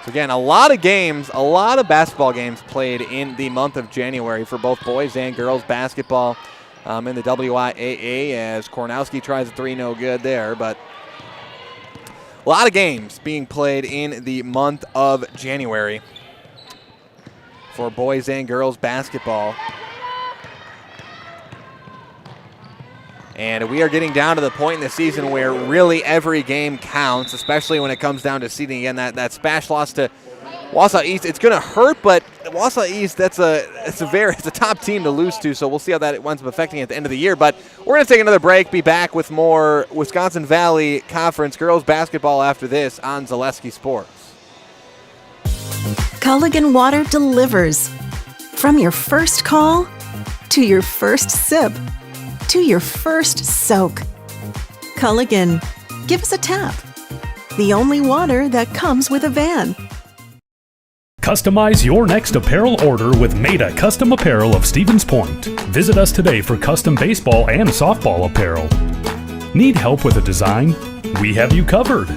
So again, a lot of basketball games played in the month of January for both boys and girls basketball in the WIAA, as Kornowski tries a 3, no good there. But a lot of games being played in the month of January for boys and girls basketball. And we are getting down to the point in the season where really every game counts, especially when it comes down to seeding. Again, that SPASH loss to Wausau East, it's going to hurt, but Wausau East, it's a top team to lose to, so we'll see how that winds up affecting at the end of the year. But we're going to take another break, be back with more Wisconsin Valley Conference girls basketball after this on Zaleski Sports.
Culligan Water delivers. From your first call to your first sip to your first soak. Culligan, give us a tap. The only water that comes with a van.
Customize your next apparel order with Maida Custom Apparel of Stevens Point. Visit us today for custom baseball and softball apparel. Need help with a design? We have you covered.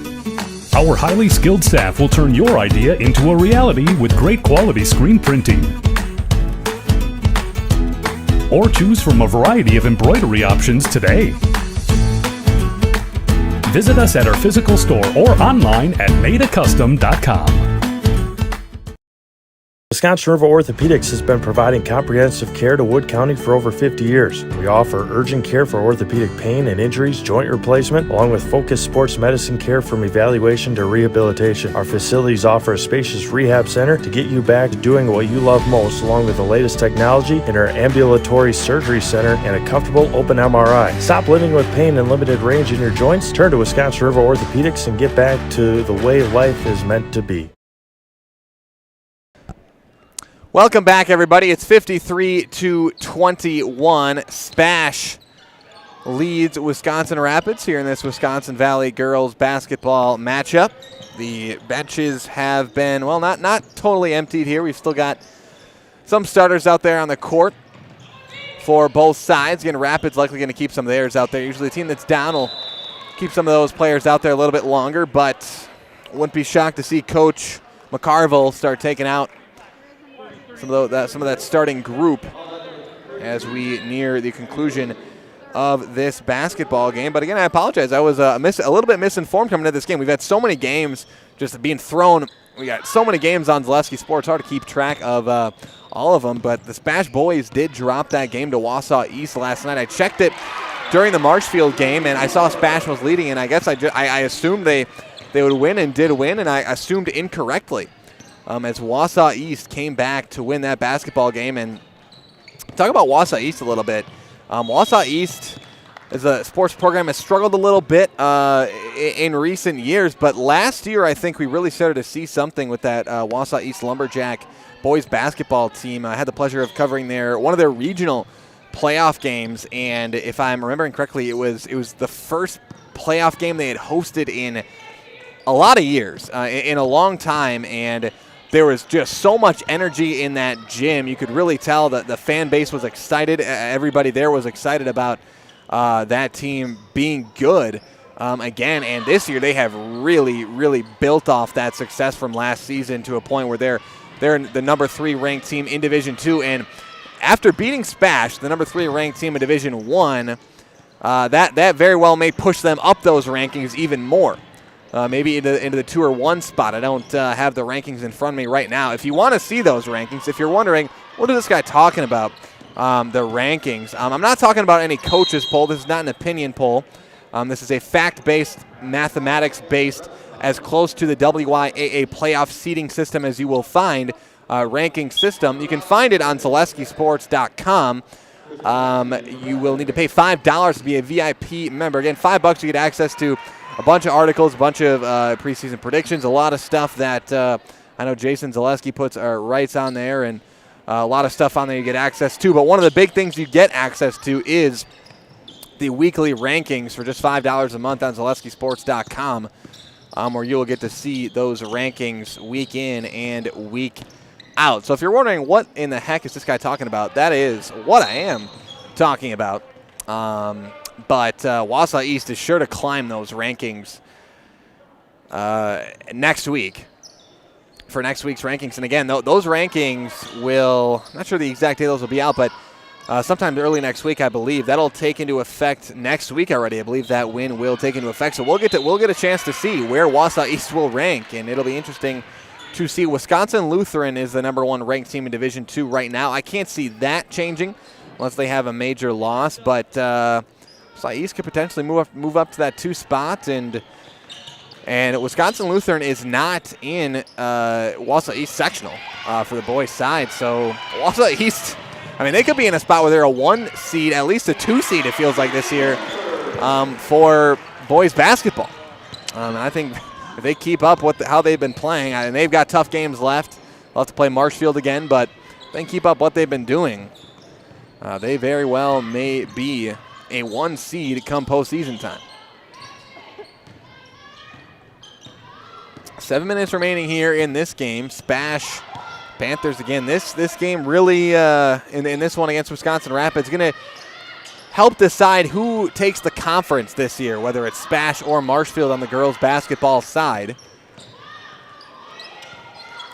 Our highly skilled staff will turn your idea into a reality with great quality screen printing. Or choose from a variety of embroidery options today. Visit us at our physical store or online at maidacustom.com.
Wisconsin River Orthopedics has been providing comprehensive care to Wood County for over 50 years. We offer urgent care for orthopedic pain and injuries, joint replacement, along with focused sports medicine care from evaluation to rehabilitation. Our facilities offer a spacious rehab center to get you back to doing what you love most, along with the latest technology in our ambulatory surgery center and a comfortable open MRI. Stop living with pain and limited range in your joints. Turn to Wisconsin River Orthopedics and get back to the way life is meant to be.
Welcome back, everybody. It's 53-21. SPASH leads Wisconsin Rapids here in this Wisconsin Valley girls basketball matchup. The benches have been, well, not totally emptied here. We've still got some starters out there on the court for both sides. Again, Rapids likely going to keep some of theirs out there. Usually the team that's down will keep some of those players out there a little bit longer, but wouldn't be shocked to see Coach McCarville start taking out some of that starting group as we near the conclusion of this basketball game. But again, I apologize. I was a little bit misinformed coming into this game. We've had so many games just being thrown. We got so many games on Zaleski Sports. Hard to keep track of all of them. But the SPASH boys did drop that game to Wausau East last night. I checked it during the Marshfield game, and I saw SPASH was leading, and I guess I assumed they would win and did win, and I assumed incorrectly as Wausau East came back to win that basketball game. And talk about Wausau East a little bit. Wausau East as a sports program has struggled a little bit in recent years, but last year I think we really started to see something with that Wausau East Lumberjack boys basketball team. I had the pleasure of covering one of their regional playoff games, and if I'm remembering correctly, it was the first playoff game they had hosted in a lot of years, in a long time, and there was just so much energy in that gym. You could really tell that the fan base was excited. Everybody there was excited about that team being good again. And this year they have really, really built off that success from last season to a point where they're the number 3 ranked team in Division II. And after beating SPASH, the number 3 ranked team in Division I, that very well may push them up those rankings even more. Maybe into the 2 or 1 spot. I don't have the rankings in front of me right now. If you want to see those rankings, if you're wondering, what is this guy talking about, the rankings, I'm not talking about any coaches poll. This is not an opinion poll. This is a fact-based, mathematics-based, as close to the WIAA playoff seeding system as you will find ranking system. You can find it on ZaleskiSports.com. You will need to pay $5 to be a VIP member. Again, $5 you get access to a bunch of articles, a bunch of preseason predictions, a lot of stuff that I know Jason Zaleski writes on there, and a lot of stuff on there you get access to. But one of the big things you get access to is the weekly rankings for just $5 a month on ZaleskiSports.com, where you will get to see those rankings week in and week out. So if you're wondering what in the heck is this guy talking about, that is what I am talking about. But Wausau East is sure to climb those rankings next week for next week's rankings. And again, those rankings will, I'm not sure the exact day those will be out, but sometime early next week, I believe. That'll take into effect next week already. I believe that win will take into effect. So we'll get a chance to see where Wausau East will rank, and it'll be interesting to see. Wisconsin Lutheran is the number 1 ranked team in Division II right now. I can't see that changing unless they have a major loss, but East could potentially move up to that 2 spot, and Wisconsin Lutheran is not in Wausau East sectional for the boys' side. So Wausau East, I mean, they could be in a spot where they're a 1 seed, at least a 2 seed. It feels like this year for boys basketball. I think if they keep up how they've been playing, and they've got tough games left. They'll have to play Marshfield again, but if they can keep up what they've been doing, they very well may be a 1 seed come postseason time. 7 minutes remaining here in this game. SPASH Panthers again. This game really in this one against Wisconsin Rapids going to help decide who takes the conference this year, whether it's SPASH or Marshfield on the girls basketball side.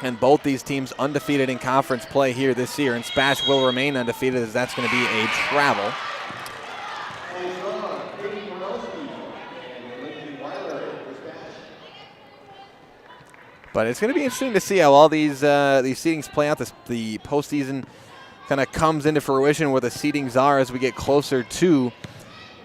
And both these teams undefeated in conference play here this year, and SPASH will remain undefeated as that's going to be a travel. But it's going to be interesting to see how all these seedings play out. The postseason kind of comes into fruition where the seedings are as we get closer to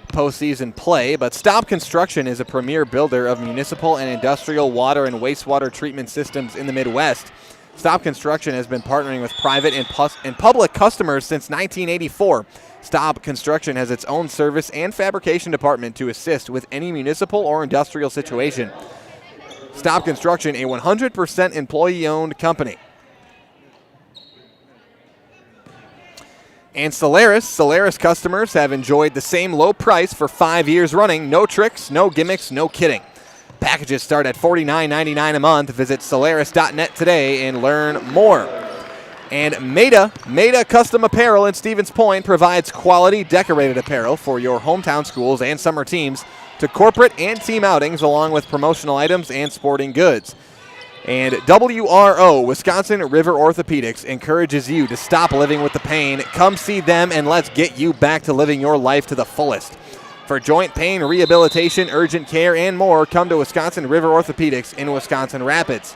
postseason play. But Staub Construction is a premier builder of municipal and industrial water and wastewater treatment systems in the Midwest. Staub Construction has been partnering with private and public customers since 1984. Staub Construction has its own service and fabrication department to assist with any municipal or industrial situation. Staub Construction, a 100% employee-owned company. And Solaris customers have enjoyed the same low price for 5 years running. No tricks, no gimmicks, no kidding. Packages start at $49.99 a month. Visit Solaris.net today and learn more. And Maida Custom Apparel in Stevens Point provides quality decorated apparel for your hometown schools and summer teams to corporate and team outings, along with promotional items and sporting goods. And WRO, Wisconsin River Orthopedics, encourages you to stop living with the pain. Come see them and let's get you back to living your life to the fullest. For joint pain, rehabilitation, urgent care, and more, come to Wisconsin River Orthopedics in Wisconsin Rapids.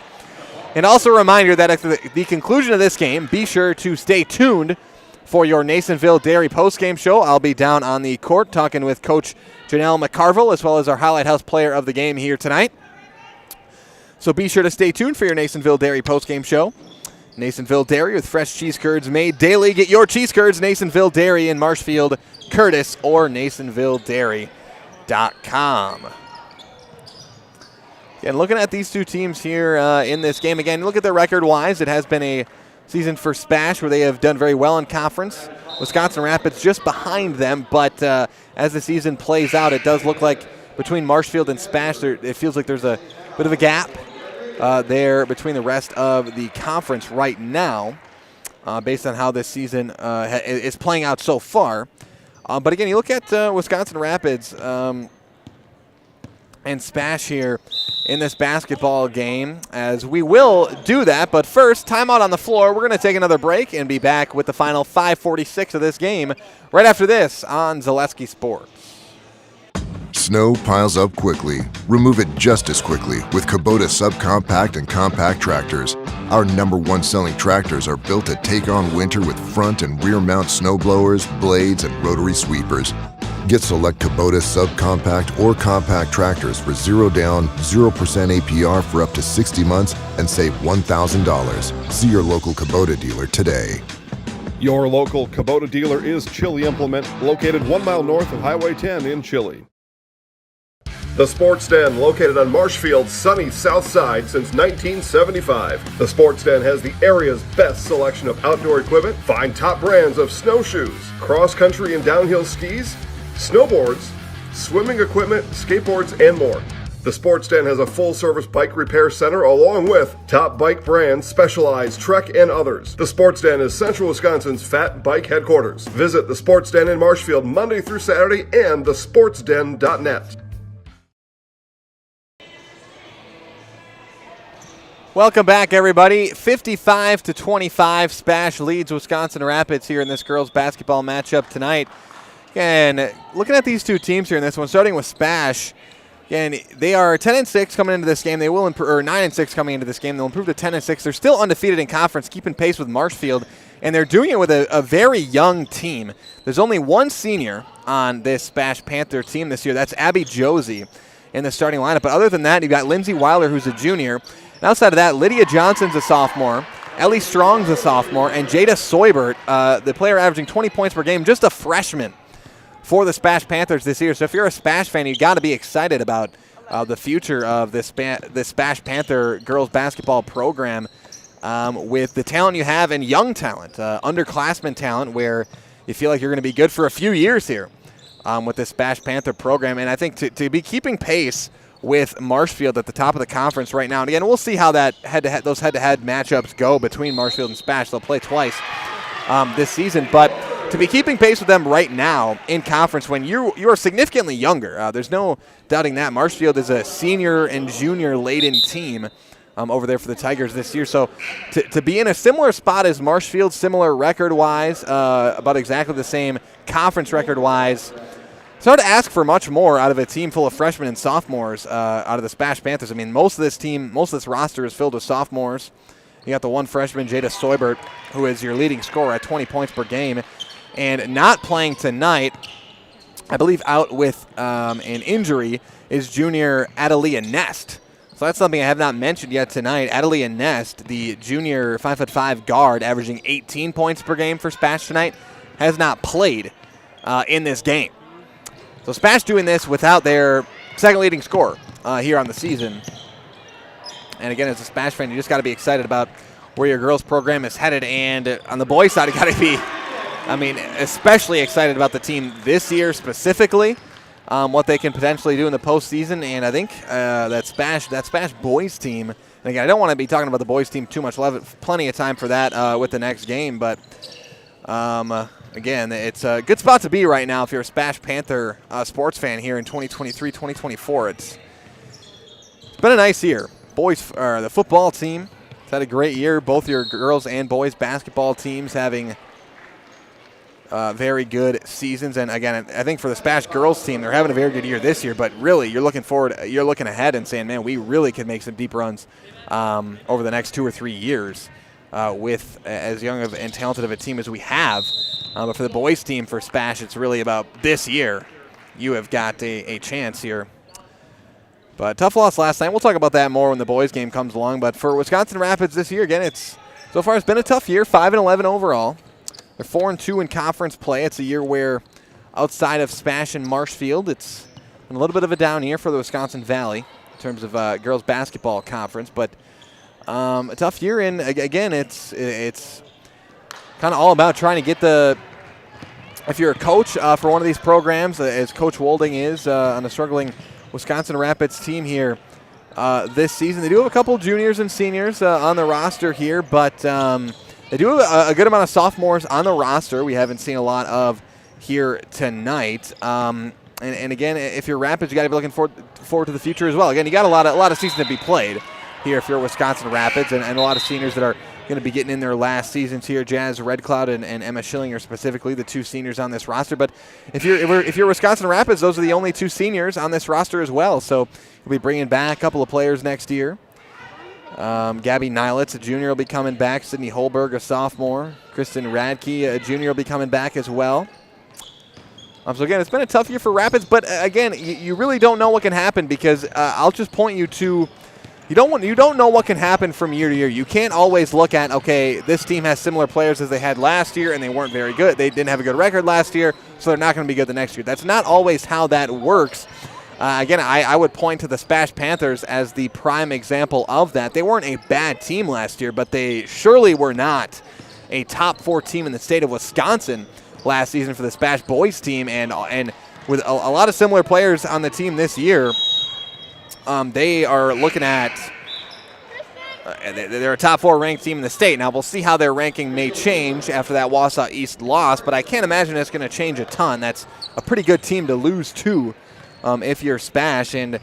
And also a reminder that at the conclusion of this game, be sure to stay tuned for your Nasonville Dairy postgame show. I'll be down on the court talking with Coach Janelle McCarville, as well as our Highlight House player of the game here tonight. So be sure to stay tuned for your Nasonville Dairy postgame show. Nasonville Dairy with fresh cheese curds made daily. Get your cheese curds, Nasonville Dairy in Marshfield, Curtis, or NasonvilleDairy.com. And looking at these two teams here in this game, again, look at the record-wise. It has been a season for SPASH where they have done very well in conference. Wisconsin Rapids just behind them, but as the season plays out, it does look like between Marshfield and SPASH, it feels like there's a bit of a gap there between the rest of the conference right now, based on how this season is playing out so far. But again, you look at Wisconsin Rapids and SPASH here in this basketball game, as we will do that. But first, timeout on the floor. We're going to take another break and be back with the final 5:46 of this game right after this on Zaleski Sports.
Snow piles up quickly. Remove it just as quickly with Kubota subcompact and compact tractors. Our #1 selling tractors are built to take on winter with front and rear mount snow blowers, blades, and rotary sweepers. Get select Kubota subcompact or compact tractors for 0 down, 0% APR for up to 60 months and save $1,000. See your local Kubota dealer today.
Your local Kubota dealer is Chili Implement, located 1 mile north of Highway 10 in Chili. The Sports Den, located on Marshfield's sunny south side since 1975. The Sports Den has the area's best selection of outdoor equipment. Find top brands of snowshoes, cross-country and downhill skis, snowboards, swimming equipment, skateboards, and more. The Sports Den has a full-service bike repair center along with top bike brands, Specialized, Trek, and others. The Sports Den is Central Wisconsin's fat bike headquarters. Visit the Sports Den in Marshfield Monday through Saturday and thesportsden.net.
Welcome back, everybody. 55-25, SPASH leads Wisconsin Rapids here in this girls basketball matchup tonight. And looking at these two teams here in this one, starting with SPASH, and they are 10-6 coming into this game. They will improve, or 9-6 coming into this game. They'll improve to 10-6. They're still undefeated in conference, keeping pace with Marshfield, and they're doing it with a very young team. There's only one senior on this SPASH Panther team this year. That's Abby Josie in the starting lineup. But other than that, you've got Lindsay Weiler, who's a junior. And outside of that, Lydia Johnson's a sophomore. Ellie Strong's a sophomore. And Jada Soybert, the player averaging 20 points per game, just a freshman for the SPASH Panthers this year. So if you're a SPASH fan, you've got to be excited about the future of this SPASH Panther girls basketball program with the talent you have and young talent, underclassmen talent, where you feel like you're going to be good for a few years here with this SPASH Panther program. And I think to be keeping pace with Marshfield at the top of the conference right now. And again, we'll see how that those head-to-head matchups go between Marshfield and SPASH. They'll play twice this season. But to be keeping pace with them right now in conference when you are significantly younger, there's no doubting that. Marshfield is a senior and junior laden team over there for the Tigers this year. So to be in a similar spot as Marshfield, similar record-wise, about exactly the same conference record-wise, it's hard to ask for much more out of a team full of freshmen and sophomores out of the SPASH Panthers. I mean, most of this roster is filled with sophomores. You got the one freshman, Jada Soybert, who is your leading scorer at 20 points per game. And not playing tonight, I believe out with an injury, is junior Adelia Nest. So that's something I have not mentioned yet tonight. Adelia Nest, the junior 5'5" guard, averaging 18 points per game for SPASH tonight, has not played in this game. So SPASH doing this without their second leading scorer here on the season. And again, as a SPASH fan, you just got to be excited about where your girls program is headed. And on the boys' side, you got to be, especially excited about the team this year specifically. what they can potentially do in the postseason. And I think that SPASH boys team, and again, I don't want to be talking about the boys team too much. We'll have plenty of time for that with the next game. But again, it's a good spot to be right now if you're a SPASH Panther sports fan here in 2023, 2024. It's been a nice year. The football team has had a great year. Both your girls and boys basketball teams having very good seasons. And again, I think for the SPASH girls team, they're having a very good year this year. But really, you're looking ahead and saying, man, we really could make some deep runs over the next 2 or 3 years with as young and talented of a team as we have. But for the boys team, for SPASH, it's really about this year. You have got a chance here. But tough loss last night. We'll talk about that more when the boys game comes along. But for Wisconsin Rapids this year, again, so far it's been a tough year, 5-11 overall. They're 4-2 in conference play. It's a year where outside of SPASH and Marshfield, it's been a little bit of a down year for the Wisconsin Valley in terms of girls basketball conference. But a tough year, and again, it's kind of all about trying to get if you're a coach for one of these programs, as Coach Wolding is on a struggling Wisconsin Rapids team here this season. They do have a couple juniors and seniors on the roster here, but they do have a good amount of sophomores on the roster we haven't seen a lot of here tonight. And again, if you're Rapids, you got to be looking forward to the future as well. Again, you got a lot of season to be played here if you're Wisconsin Rapids, and a lot of seniors that are going to be getting in their last seasons here. Jazz Red Cloud and Emma Schillinger specifically, the 2 seniors on this roster. But if you're Wisconsin Rapids, those are the only 2 seniors on this roster as well. So you'll be bringing back a couple of players next year. Gabby Nilitz, a junior, will be coming back. Sydney Holberg, a sophomore. Kristen Radke, a junior, will be coming back as well. So again, it's been a tough year for Rapids, but again, you really don't know what can happen because I'll just point you to. You don't know what can happen from year to year. You can't always look at, okay, this team has similar players as they had last year, and they weren't very good. They didn't have a good record last year, so they're not going to be good the next year. That's not always how that works. Again, I would point to the SPASH Panthers as the prime example of that. They weren't a bad team last year, but they surely were not a top 4 team in the state of Wisconsin last season for the SPASH boys team, and with a lot of similar players on the team this year. They are looking at they're a top 4 ranked team in the state. Now, we'll see how their ranking may change after that Wausau East loss, but I can't imagine it's going to change a ton. That's a pretty good team to lose to if you're SPASH and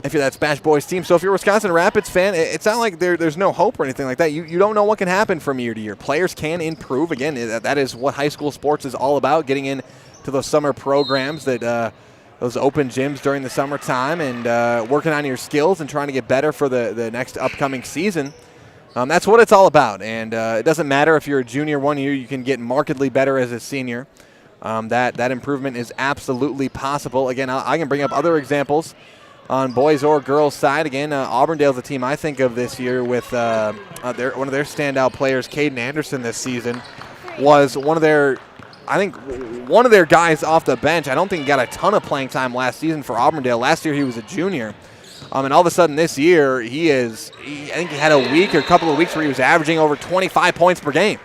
if you're that SPASH boys team. So if you're a Wisconsin Rapids fan, it's not like there's no hope or anything like that. You don't know what can happen from year to year. Players can improve. Again, that is what high school sports is all about, getting into those summer programs that those open gyms during the summertime and working on your skills and trying to get better for the next upcoming season. That's what it's all about. And it doesn't matter if you're a junior one year, you can get markedly better as a senior. That improvement is absolutely possible. Again, I can bring up other examples on boys or girls side. Again, Auburndale's a team I think of this year with one of their standout players, Caden Anderson, this season, was one of their guys off the bench. I don't think he got a ton of playing time last season for Auburndale. Last year he was a junior. And all of a sudden this year I think he had a week or a couple of weeks where he was averaging over 25 points per game.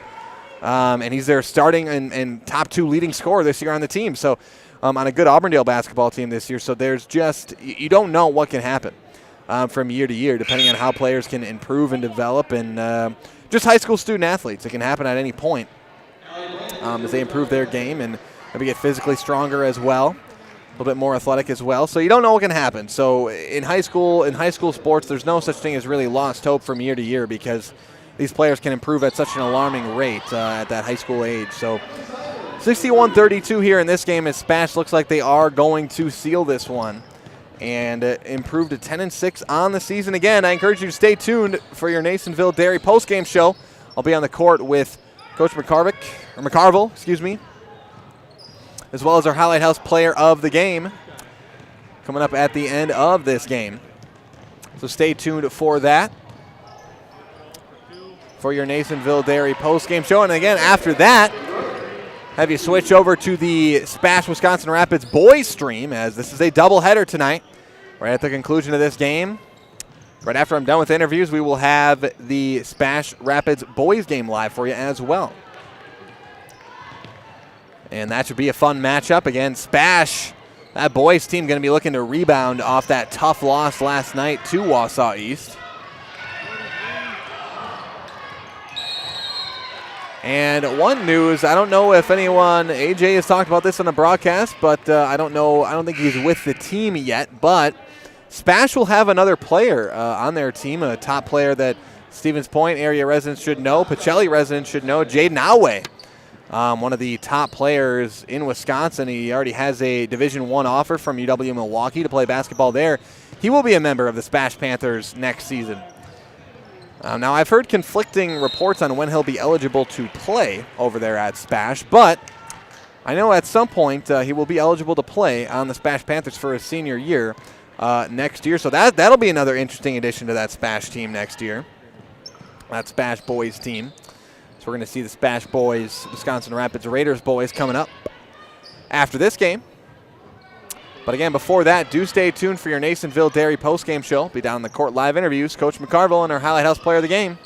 And he's their starting and top 2 leading scorer this year on the team. So on a good Auburndale basketball team this year. So there's you don't know what can happen from year to year depending on how players can improve and develop. And just high school student athletes, it can happen at any point. As they improve their game and maybe get physically stronger as well, a little bit more athletic as well. So you don't know what can happen. So in high school sports, there's no such thing as really lost hope from year to year because these players can improve at such an alarming rate at that high school age. So 61-32 here in this game as SPASH looks like they are going to seal this one and improve to 10-6 on the season. Again, I encourage you to stay tuned for your Nasonville Dairy postgame show. I'll be on the court with Coach McCarville, as well as our Highlight House player of the game coming up at the end of this game. So stay tuned for that, for your Nasonville Dairy postgame show. And again, after that, have you switch over to the SPASH Wisconsin Rapids boys stream, as this is a doubleheader tonight. Right at the conclusion of this game, right after I'm done with interviews, we will have the SPASH Rapids boys game live for you as well. And that should be a fun matchup. Again, SPASH That boys team going to be looking to rebound off that tough loss last night to Wausau East. And one news, I don't know if anyone, AJ has talked about this on the broadcast, but I don't think he's with the team yet, but SPASH will have another player on their team, a top player that Stevens Point area residents should know, Pacelli residents should know, Jaden Alway, one of the top players in Wisconsin. He already has a Division I offer from UW-Milwaukee to play basketball there. He will be a member of the SPASH Panthers next season. Now, I've heard conflicting reports on when he'll be eligible to play over there at SPASH, but I know at some point he will be eligible to play on the SPASH Panthers for his senior year next year. So that'll be another interesting addition to that SPASH team next year, that SPASH boys team. So we're going to see the SPASH boys, Wisconsin Rapids Raiders boys coming up after this game. But again, before that, do stay tuned for your Nasonville Dairy postgame show. Be down in the court live interviews. Coach McCarville and our Highlight House player of the game.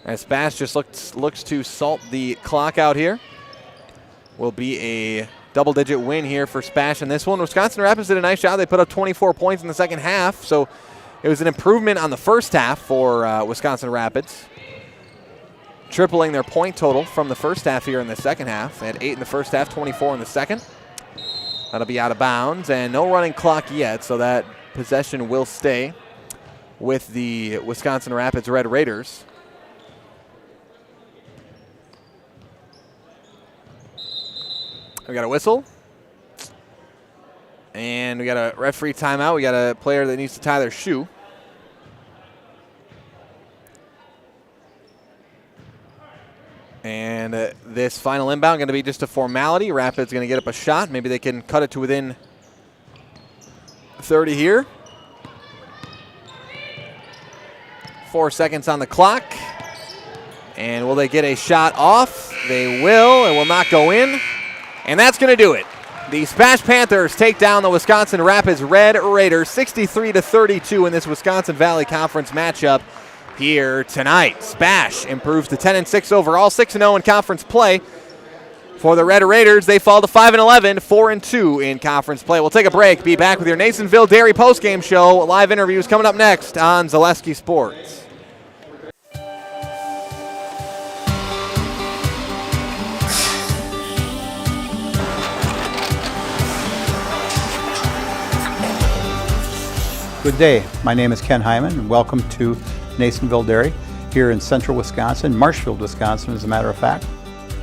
As SPASH just looks to salt the clock out here. Will be a double-digit win here for SPASH in this one. Wisconsin Rapids did a nice job. They put up 24 points in the second half, so it was an improvement on the first half for Wisconsin Rapids, tripling their point total from the first half here in the second half. They had 8 in the first half, 24 in the second. That'll be out of bounds, and no running clock yet, so that possession will stay with the Wisconsin Rapids Red Raiders. We got a whistle, and we got a referee timeout. We got a player that needs to tie their shoe. And this final inbound going to be just a formality. Rapids going to get up a shot. Maybe they can cut it to within 30 here. 4 seconds on the clock. And will they get a shot off? They will. It will not go in. And that's going to do it. The SPASH Panthers take down the Wisconsin Rapids Red Raiders 63-32 in this Wisconsin Valley Conference matchup here tonight. SPASH improves to 10-6 overall, 6-0 in conference play. For the Red Raiders, they fall to 5-11, 4-2 in conference play. We'll take a break. Be back with your Nasonville Dairy postgame show. Live interviews coming up next on Zaleski Sports.
Good day. My name is Ken Hyman, and welcome to Nasonville Dairy here in central Wisconsin, Marshfield, Wisconsin, as a matter of fact.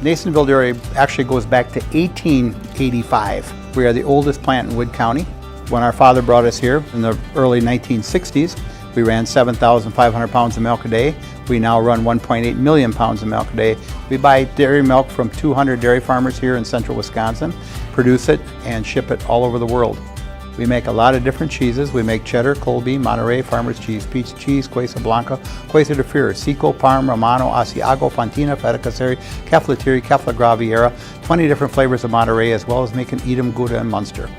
Nasonville Dairy actually goes back to 1885. We are the oldest plant in Wood County. When our father brought us here in the early 1960s, we ran 7,500 pounds of milk a day. We now run 1.8 million pounds of milk a day. We buy dairy milk from 200 dairy farmers here in central Wisconsin, produce it, and ship it all over the world. We make a lot of different cheeses. We make cheddar, Colby, Monterey, Farmer's Cheese, Peach Cheese, Quesa Blanca, Quesa de Freer, Seco, Parm, Romano, Asiago, Fontina, Feta Caseri, Caflatiri, Cafla Graviera, 20 different flavors of Monterey, as well as making Edam, Gouda, and Munster.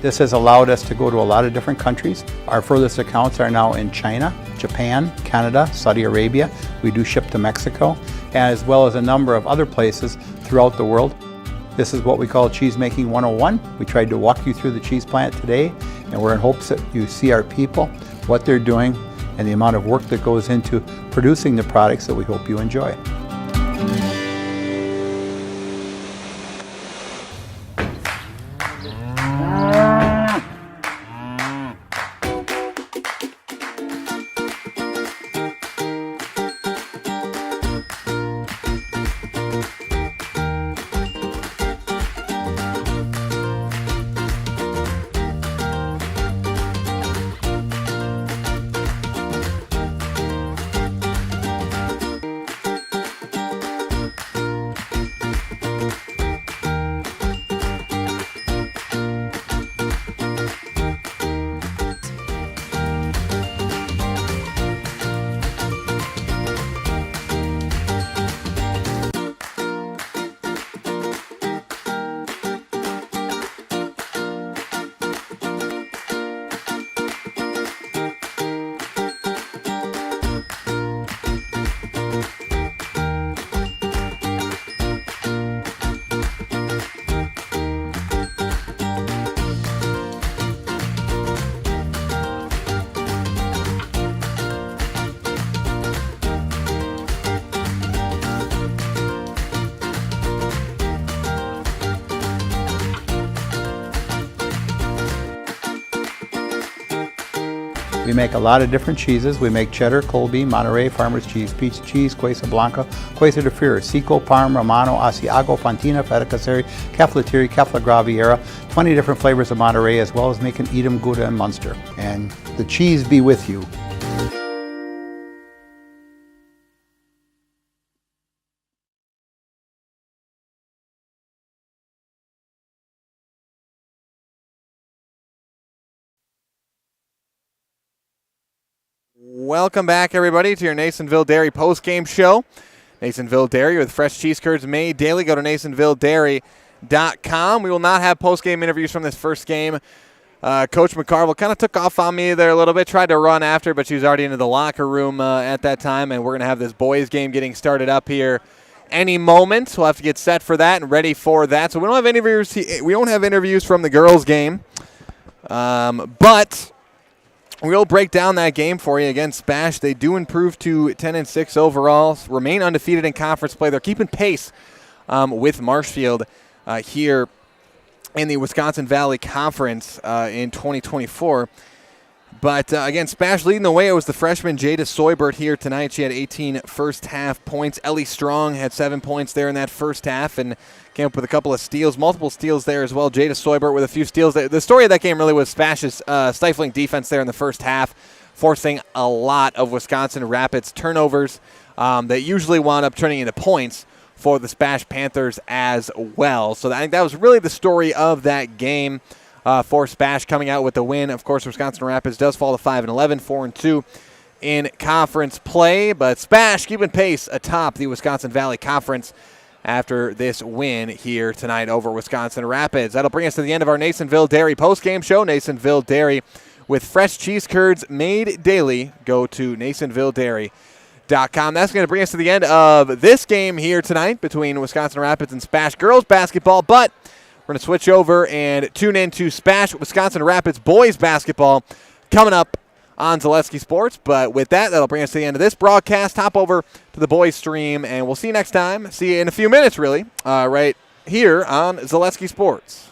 This has allowed us to go to a lot of different countries. Our furthest accounts are now in China, Japan, Canada, Saudi Arabia. We do ship to Mexico, as well as a number of other places throughout the world. This is what we call Cheese Making 101. We tried to walk you through the cheese plant today, and we're in hopes that you see our people, what they're doing, and the amount of work that goes into producing the products that we hope you enjoy. We make a lot of different cheeses. We make cheddar, Colby, Monterey, Farmer's Cheese, Peach Cheese, Quesa Blanca, Quesa de Fir, Seco, Parm, Romano, Asiago, Fontina, Feta Caseri, Cafetieri, Cafla Graviera, 20 different flavors of Monterey, as well as making Edam, Gouda, and Munster. And the cheese be with you.
Welcome back, everybody, to your Nasonville Dairy postgame show. Nasonville Dairy with fresh cheese curds made daily. Go to NasonvilleDairy.com. We will not have postgame interviews from this first game. Coach McCarville kind of took off on me there a little bit, tried to run after, but she was already into the locker room at that time, and we're going to have this boys game getting started up here any moment. We'll have to get set for that and ready for that. So we don't have interviews. We don't have interviews from the girls' game, but we'll break down that game for you. Again, SPASH, they do improve to 10-6 overall, remain undefeated in conference play. They're keeping pace with Marshfield here in the Wisconsin Valley Conference in 2024. But again, SPASH leading the way. It was the freshman Jada Soybert here tonight. She had 18 first-half points. Ellie Strong had 7 points there in that first half and came up with a couple of steals, multiple steals there as well. Jada Soybert with a few steals. The story of that game really was SPASH's stifling defense there in the first half, forcing a lot of Wisconsin Rapids turnovers that usually wound up turning into points for the SPASH Panthers as well. So I think that was really the story of that game for SPASH coming out with the win. Of course, Wisconsin Rapids does fall to 5-11, 4-2 in conference play, but SPASH keeping pace atop the Wisconsin Valley Conference after this win here tonight over Wisconsin Rapids. That'll bring us to the end of our Nasonville Dairy postgame show. Nasonville Dairy with fresh cheese curds made daily. Go to NasonvilleDairy.com. That's going to bring us to the end of this game here tonight between Wisconsin Rapids and SPASH girls basketball, but we're going to switch over and tune in to SPASH Wisconsin Rapids boys basketball coming up on Zaleski Sports. But with that, that'll bring us to the end of this broadcast. Hop over to the boys stream, and we'll see you next time. See you in a few minutes, really, right here on Zaleski Sports.